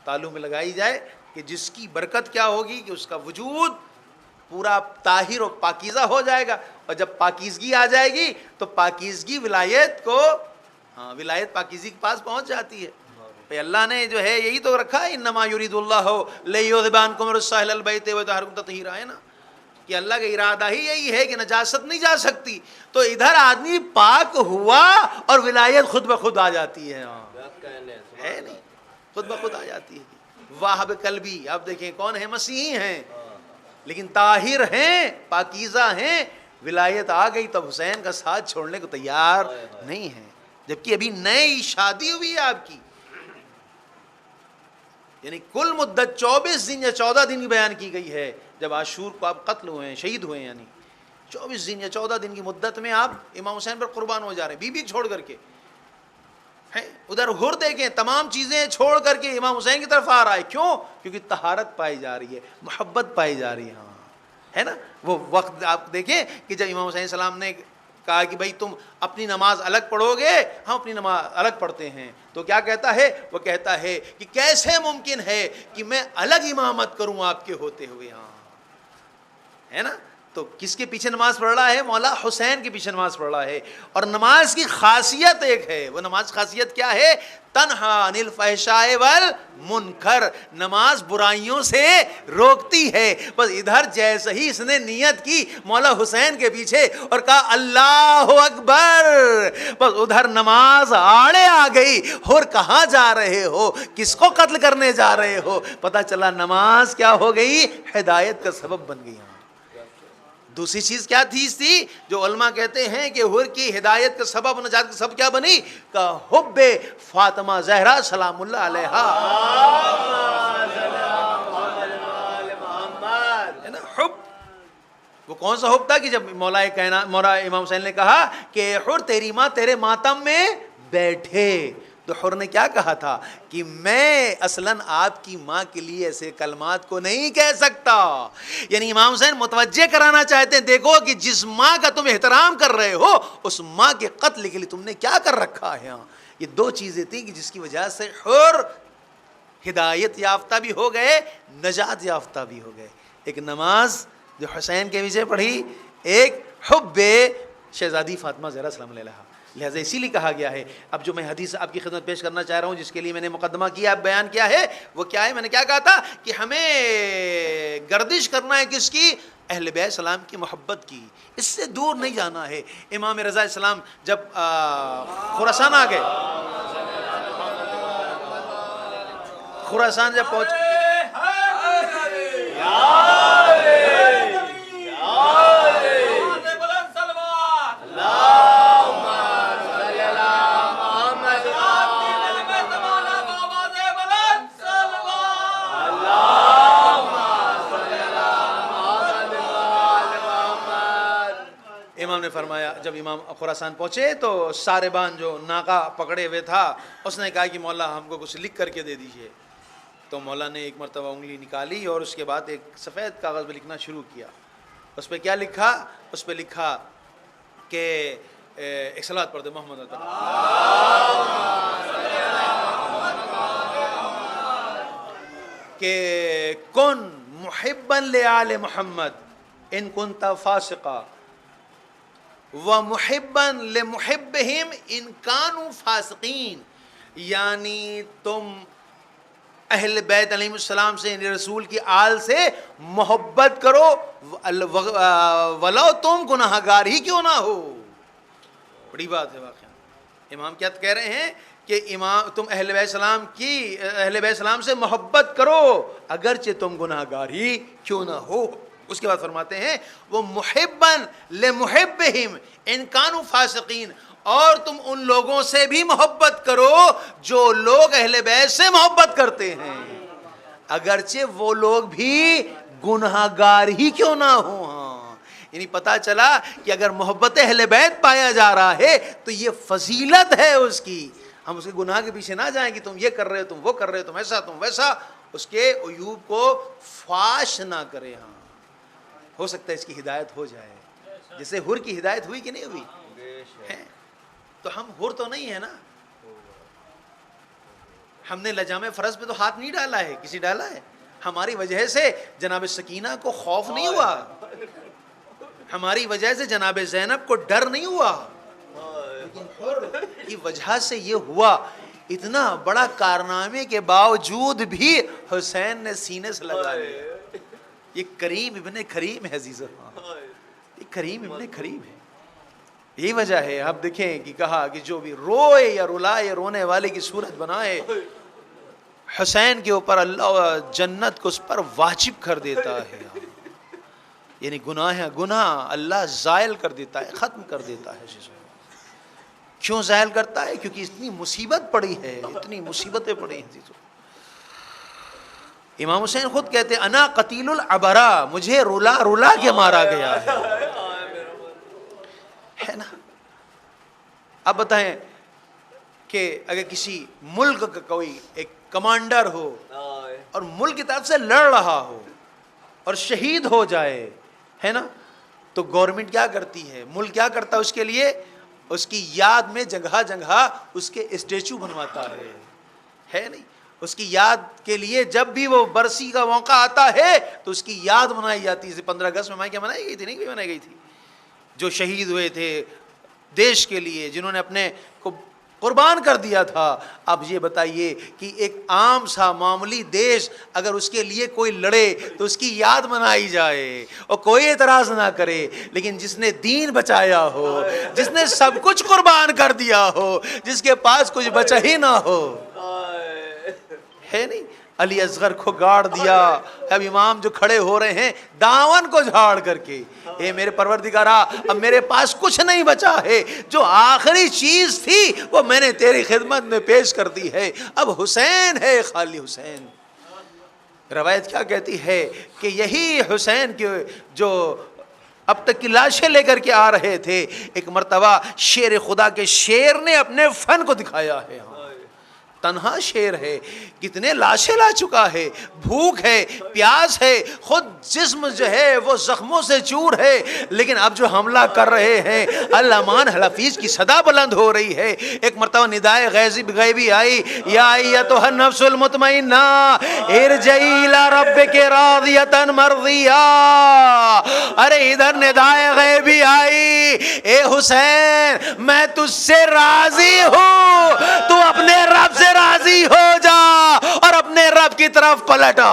تالو میں لگائی جائے، کہ جس کی برکت کیا ہوگی کہ اس کا وجود پورا طاہر و پاکیزہ ہو جائے گا، اور جب پاکیزگی آ جائے گی تو پاکیزگی ولایت کو، ولایت پاکیزگی کے پاس پہنچ جاتی ہے۔ بھئی اللہ نے جو ہے یہی تو رکھا ہے، انما یرید اللہ لیذھب عنکم الرجس اہل البیت ویطہرکم تطہیرا، ہے نا، کہ اللہ کا ارادہ ہی یہی ہے کہ نجاست نہیں جا سکتی، تو ادھر آدمی پاک ہوا اور ولایت خود بخود آ جاتی ہے، ہے نہیں، خود بخود آ جاتی ہے۔ واہب قلبی، آپ دیکھیں کون ہے؟ مسیحی ہیں، لیکن طاہر ہیں، پاکیزہ ہیں، ولایت آ گئی تب حسین کا ساتھ چھوڑنے کو تیار نہیں ہے، جبکہ ابھی نئی شادی ہوئی ہے آپ کی، یعنی کل مدت 24 دن یا 14 دن کی بیان کی گئی ہے، جب عاشور کو آپ قتل ہوئے ہیں، شہید ہوئے ہیں، یعنی 24 دن یا 14 دن کی مدت میں آپ امام حسین پر قربان ہو جا رہے ہیں، بیوی چھوڑ کر کے، ادھر ہر دیکھیں تمام چیزیں چھوڑ کر کے امام حسین کی طرف آ رہا ہے، کیوں؟ کیونکہ طہارت پائی جا رہی ہے، محبت پائی جا رہی ہے، ہے نا۔ وہ وقت آپ دیکھیں کہ جب امام حسین السلام نے کہا کہ بھائی تم اپنی نماز الگ پڑھو گے، ہم اپنی نماز الگ پڑھتے ہیں، تو کیا کہتا ہے؟ وہ کہتا ہے کہ کیسے ممکن ہے کہ میں الگ امامت کروں آپ کے ہوتے ہوئے، ہے نا۔ تو کس کے پیچھے نماز پڑھ رہا ہے؟ مولا حسین کے پیچھے نماز پڑھ رہا ہے، اور نماز کی خاصیت ایک ہے، وہ نماز خاصیت کیا ہے؟ تنہا عن الفحشاء والمنکر، نماز برائیوں سے روکتی ہے۔ بس ادھر جیسے ہی اس نے نیت کی مولا حسین کے پیچھے اور کہا اللہ اکبر، بس ادھر نماز آڑے آ گئی، اور کہاں جا رہے ہو، کس کو قتل کرنے جا رہے ہو؟ پتہ چلا نماز کیا ہو گئی؟ ہدایت کا سبب بن گئی۔ دوسری چیز کیا تھی جو علماء کہتے ہیں کہ حر کی ہدایت کا سبب، نجات کا سبب کیا بنی؟ کہ حب فاطمہ زہرا سلام اللہ علیہا، ہے نا، حب۔ وہ کون سا حب تھا کہ جب مولا امام حسین نے کہا کہ حر تیری ماں تیرے ماتم میں بیٹھے، تو حر نے کیا کہا تھا کہ میں اصلاً آپ کی ماں کے لیے ایسے کلمات کو نہیں کہہ سکتا، یعنی امام حسین متوجہ کرانا چاہتے ہیں، دیکھو کہ جس ماں کا تم احترام کر رہے ہو اس ماں کے قتل کے لیے تم نے کیا کر رکھا ہے۔ یہ دو چیزیں تھیں کہ جس کی وجہ سے حر ہدایت یافتہ بھی ہو گئے، نجات یافتہ بھی ہو گئے، ایک نماز جو حسین کے پیچھے پڑھی، ایک حب شہزادی فاطمہ زہرا سلام اللہ علیہا۔ لہٰذا اسی لیے کہا گیا ہے۔ اب جو میں حدیث آپ کی خدمت پیش کرنا چاہ رہا ہوں، جس کے لیے میں نے مقدمہ کیا، بیان کیا ہے، وہ کیا ہے؟ میں نے کیا کہا تھا کہ ہمیں گردش کرنا ہے کس کی؟ اہل بیت السلام کی محبت کی، اس سے دور نہیں جانا ہے۔ امام رضا السلام جب خراسان آ گئے، خراسان جب پہنچ امام نے فرمایا، جب امام خراسان پہنچے تو ساربان جو ناکا پکڑے ہوئے تھا، اس نے کہا کہ مولا ہم کو کچھ لکھ کر کے دے دیجئے، تو مولا نے ایک مرتبہ انگلی نکالی اور اس کے بعد ایک سفید کاغذ پہ لکھنا شروع کیا۔ اس پہ کیا لکھا؟ اس پہ لکھا کہ ایک صلوات پڑھ دے محمد کہ کن محبا لآل محمد ان کنت فاسقا ومحبا لمحبہم ان کانوا فاسقین، یعنی تم اہل بیت علیہ السلام سے، یعنی رسول کی آل سے محبت کرو ولو تم گناہ گار ہی کیوں نہ ہو۔ بڑی بات ہے واقعہ۔ امام کیا کہہ رہے ہیں کہ تم اہل بیت السلام سے محبت کرو اگرچہ تم گناہ گار ہی کیوں نہ ہو۔ اس کے بعد فرماتے ہیں وہ محباً لمحبہم ان کانوا فاسقین، اور تم ان لوگوں سے بھی محبت کرو جو لوگ اہل بیت سے محبت کرتے ہیں اگرچہ وہ لوگ بھی گناہ گار ہی کیوں نہ ہوں۔ یعنی پتہ چلا کہ اگر محبت اہل بیت پایا جا رہا ہے تو یہ فضیلت ہے اس کی، ہم اس کے گناہ کے پیچھے نہ جائیں کہ تم یہ کر رہے ہو، تم وہ کر رہے ہو، تم ایسا تم ویسا، اس کے عیوب کو فاش نہ کرے۔ ہاں ہو سکتا ہے اس کی ہدایت ہو جائے، جیسے حر کی ہدایت ہوئی کہ نہیں ہوئی ہے؟ تو ہم حر تو نہیں ہے نا، ہم نے لجام فرض پہ تو ہاتھ نہیں ڈالا ہے، کسی ڈالا ہے؟ ہماری وجہ سے جناب سکینہ کو خوف نہیں ہوا، ہماری وجہ سے جناب زینب کو ڈر نہیں ہوا، لیکن حر کی وجہ سے یہ ہوا۔ اتنا بڑا کارنامے کے باوجود بھی حسین نے سینے سے لگا لیا۔ یہ کریم ابن کریم ہے عزیزو، یہ کریم ابن کریم ہے۔ یہی وجہ ہے آپ دیکھیں کہ کہا کہ جو بھی روئے یا رلائے، رونے والے کی صورت بنائے، حسین کے اوپر اللہ جنت کو اس پر واجب کر دیتا ہے، یعنی گناہ اللہ زائل کر دیتا ہے، ختم کر دیتا ہے۔ کیوں زائل کرتا ہے؟ کیونکہ اتنی مصیبت پڑی ہے، اتنی مصیبتیں پڑی ہیں۔ امام حسین خود کہتے ہیں انا قتیل العبرا، مجھے رلا رلا کے مارا گیا ہے نا۔ اب بتائیں کہ اگر کسی ملک کا کوئی ایک کمانڈر ہو اور ملک کی طرف سے لڑ رہا ہو اور شہید ہو جائے، ہے نا، تو گورنمنٹ کیا کرتی ہے، ملک کیا کرتا ہے اس کے لیے؟ اس کی یاد میں جگہ جگہ اس کے اسٹیچو بنواتا ہے نہیں؟ اس کی یاد کے لیے جب بھی وہ برسی کا موقع آتا ہے تو اس کی یاد منائی جاتی ہے۔ 15 اگست میں کیا منائی گئی تھی؟ نہیں منائی گئی تھی؟ جو شہید ہوئے تھے دیش کے لیے، جنہوں نے اپنے کو قربان کر دیا تھا۔ اب یہ بتائیے کہ ایک عام سا معمولی دیش اگر اس کے لیے کوئی لڑے تو اس کی یاد منائی جائے اور کوئی اعتراض نہ کرے، لیکن جس نے دین بچایا ہو، جس نے سب کچھ قربان کر دیا ہو، جس کے پاس کچھ بچا ہی نہ ہو، ہے نہیں؟ علی اصغر کو گاڑ دیا۔ اب امام جو کھڑے ہو رہے ہیں دامن کو جھاڑ کر کے، اے میرے پروردگارا، اب میرے پاس کچھ نہیں بچا ہے، جو آخری چیز تھی وہ میں نے تیری خدمت میں پیش کر دی ہے، اب حسین ہے، خالی حسین۔ روایت کیا کہتی ہے کہ یہی حسین کے جو اب تک کی لاشیں لے کر کے آ رہے تھے، ایک مرتبہ شیر خدا کے شیر نے اپنے فن کو دکھایا ہے۔ تنہا شیر ہے، کتنے لاشیں لا چکا ہے، بھوک ہے، پیاس ہے، خود جسم جو ہے وہ زخموں سے چور ہے، لیکن اب جو حملہ کر رہے ہیں الامان حلفیظ کی صدا بلند ہو رہی ہے۔ ایک مرتبہ ندائے غیبی آئی، یا ایتھا النفس المطمئنہ ارجعی الی ربک راضیۃ مرضیہ۔ ارے ادھر ندائے غیبی آئی، اے حسین میں تجھ سے راضی ہوں، تو اپنے رب سے راضی ہو جا اور اپنے رب کی طرف پلٹا۔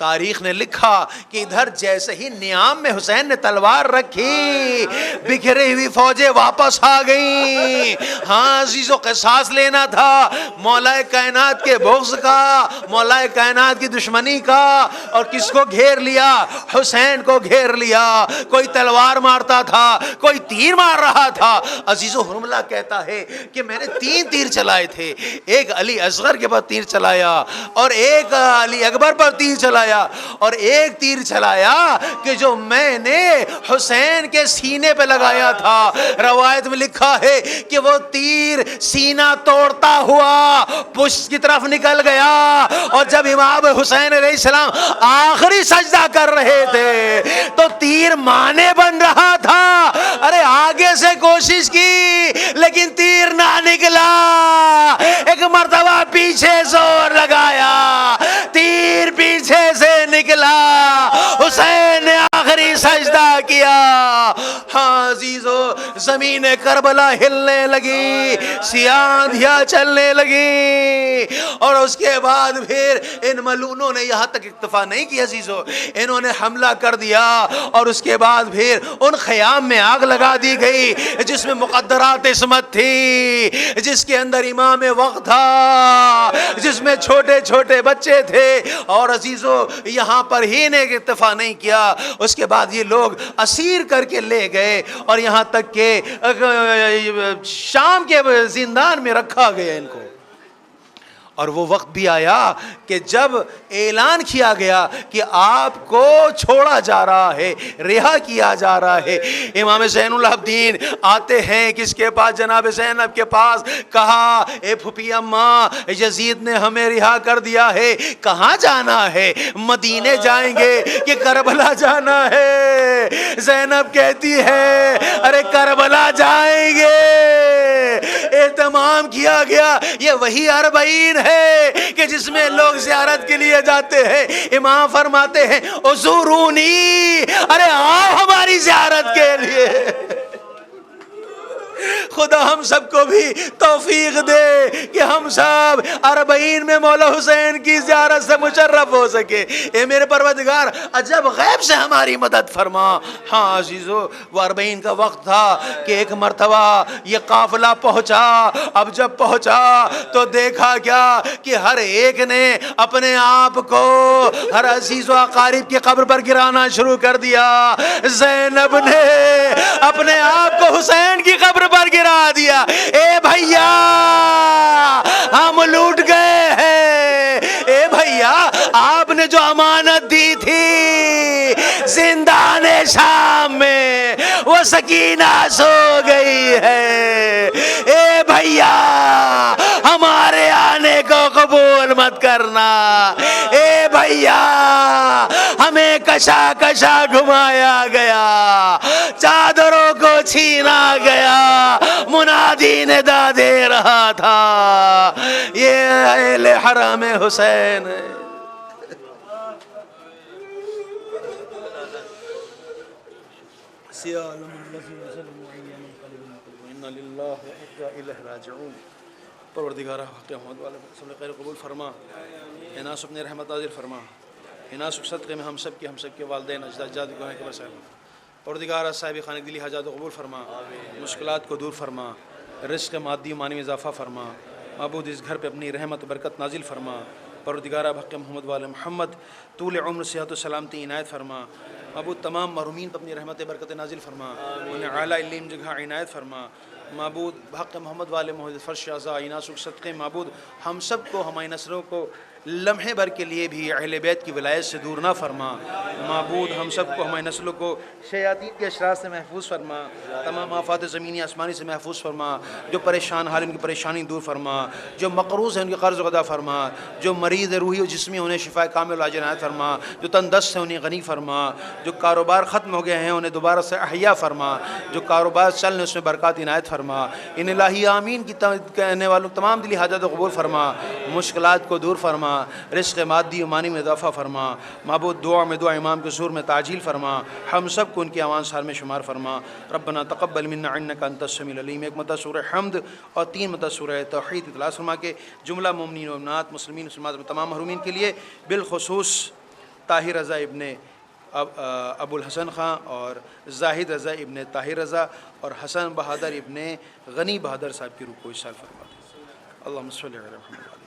تاریخ نے لکھا کہ ادھر جیسے ہی نیام میں حسین نے تلوار رکھی، بکھری ہوئی فوجیں واپس آ گئیں۔ ہاں عزیزو، قصاص لینا تھا مولا کائنات کے بغض کا، مولا کائنات کی دشمنی کا، اور کس کو گھیر لیا؟ حسین کو گھیر لیا۔ کوئی تلوار مارتا تھا، کوئی تیر مار رہا تھا۔ عزیزو، حرملہ کہتا ہے کہ میں نے 3 تیر چلائے تھے، ایک علی اصغر کے پر تیر چلایا اور ایک علی اکبر پر تیر چلایا اور ایک تیر چلایا کہ جو میں نے حسین کے سینے پہ لگایا تھا۔ روایت میں لکھا ہے کہ وہ تیر سینہ توڑتا ہوا پشت کی طرف نکل گیا، اور جب امام حسین علیہ السلام آخری سجدہ کر رہے تھے تو تیر مانے بن رہا تھا۔ ارے آگے سے کوشش کی لیکن تیر نہ نکلا، ایک مرتبہ پیچھے زور لگایا، تیر پیچھے سے نکلا، حسین نے آخری سجدہ کیا۔ ہاں عزیزو، زمین کربلا ہلنے لگی، سیاہ دھیا چلنے لگی، اور اس کے بعد پھر ان ملونوں نے یہاں تک اکتفا نہیں کیا عزیزو، انہوں نے حملہ کر دیا، اور اس کے بعد پھر ان خیام میں آگ لگا دی گئی جس میں مقدرات عصمت تھی، جس کے اندر امام وقت تھا، جس میں چھوٹے چھوٹے بچے تھے۔ اور عزیزو، یہاں پر ہی نے اکتفا نہیں کیا، اس کے بعد یہ لوگ اسیر کر کے لے گئے اور یہاں تک کہ شام کے زندان میں رکھا گیا ان کو۔ اور وہ وقت بھی آیا کہ جب اعلان کیا گیا کہ آپ کو چھوڑا جا رہا ہے، رہا کیا جا رہا ہے۔ امام زین العابدین آتے ہیں کس کے پاس؟ جناب زینب کے پاس۔ کہا اے پھپھی اماں، یزید نے ہمیں رہا کر دیا ہے، کہاں جانا ہے؟ مدینے جائیں گے کہ کربلا جانا ہے؟ زینب کہتی ہے ارے کربلا جائیں گے۔ اہتمام کیا گیا، یہ وہی 40 ہے کہ جس میں لوگ زیارت کے لیے جاتے ہیں۔ امام فرماتے ہیں ازورونی، ارے آؤ ہماری زیارت کے لیے۔ خدا ہم سب کو بھی توفیق دے کہ ہم سب 40 میں مولا حسین کی زیارت سے مشرف ہو سکے۔ اے میرے پروردگار عجب غیب سے ہماری مدد فرما۔ ہاں عزیزو، وہ 40 کا وقت تھا کہ ایک مرتبہ یہ قافلہ پہنچا۔ اب جب پہنچا تو دیکھا کیا کہ ہر ایک نے اپنے آپ کو ہر عزیز و اقارب کی قبر پر گرانا شروع کر دیا۔ زینب نے اپنے آپ کو حسین کی قبر پر گرا دیا۔ اے بھیا ہم لوٹ گئے ہیں، اے بھیا آپ نے جو امانت دی تھی زندان شام میں وہ سکینہ سو گئی ہے۔ اے بھیا ہمارے آنے کو قبول مت کرنا، اے بھیا ہمیں کشا کشا گھمایا گیا، چادروں کو چھینا گیا، منادی ندا دے رہا تھا یہ اہل حرم حسین ہے۔ پروردگارہ حق احمد والے سب خیر قبول فرما، اناس اپنے رحمت نازل فرما، اناس صدقے میں ہم سب کے والدین اجداد گناہ کے بسائے۔ پروردگارہ صاحب خانہ دلی حاجات کو قبول فرما، مشکلات کو دور فرما، رزق مادی و معنوی میں اضافہ فرما۔ معبود اس گھر پہ اپنی رحمت و برکت نازل فرما۔ پروردگارہ حق محمد والے محمد طول عمر صحت و سلامتی عنایت فرما۔ معبود تمام محرومین پر اپنی رحمت برکت نازل فرما، انہیں اعلیٰ علم جگہ عنایت فرما۔ معبود حق محمد والے محمد فرش اعضاء عناصر صدقے معبود ہم سب کو ہماری نسلوں کو لمحے بھر کے لیے بھی اہل بیت کی ولایت سے دور نہ فرما۔ معبود ہم سب کو ہماری نسلوں کو شیاطین کے اشرار سے محفوظ فرما، تمام آفات زمینی آسمانی سے محفوظ فرما۔ جو پریشان حال ان کی پریشانی دور فرما، جو مقروض ہیں ان کے قرض ادا فرما، جو مریض روحی و جسمی انہیں شفا کامل عاجل عنایت فرما، جو تندرست ہیں انہیں غنی فرما، جو کاروبار ختم ہو گئے ہیں انہیں دوبارہ سے احیا فرما، جو کاروبار چل رہے اس میں برکات عنایت فرما۔ ان الہی آمین کی کہنے والوں تمام دلی حاجات کو قبول فرما، مشکلات کو دور فرما، رزق مادی و معنی میں اضافہ فرما۔ معبود دعا میں دعا امام کے ظہور میں تعجیل فرما، ہم سب کو ان کی امان سال میں شمار فرما۔ ربنا تقبل منا انک انت السمیع العلیم۔ ایک مرتبہ سورہ حمد اور 3 مرتبہ سورہ توحید اطلاع فرما کے جملہ مومنین و مومنات مسلمین مسلمات میں تمام محرومین کے لیے بالخصوص طاہر رضا ابن ابو الحسن خان اور زاہد رضا ابن طاہر رضا اور حسن بہادر ابن غنی بہادر صاحب کی روح کو اس سال فرما دیں۔ اللہم صلی علی محمد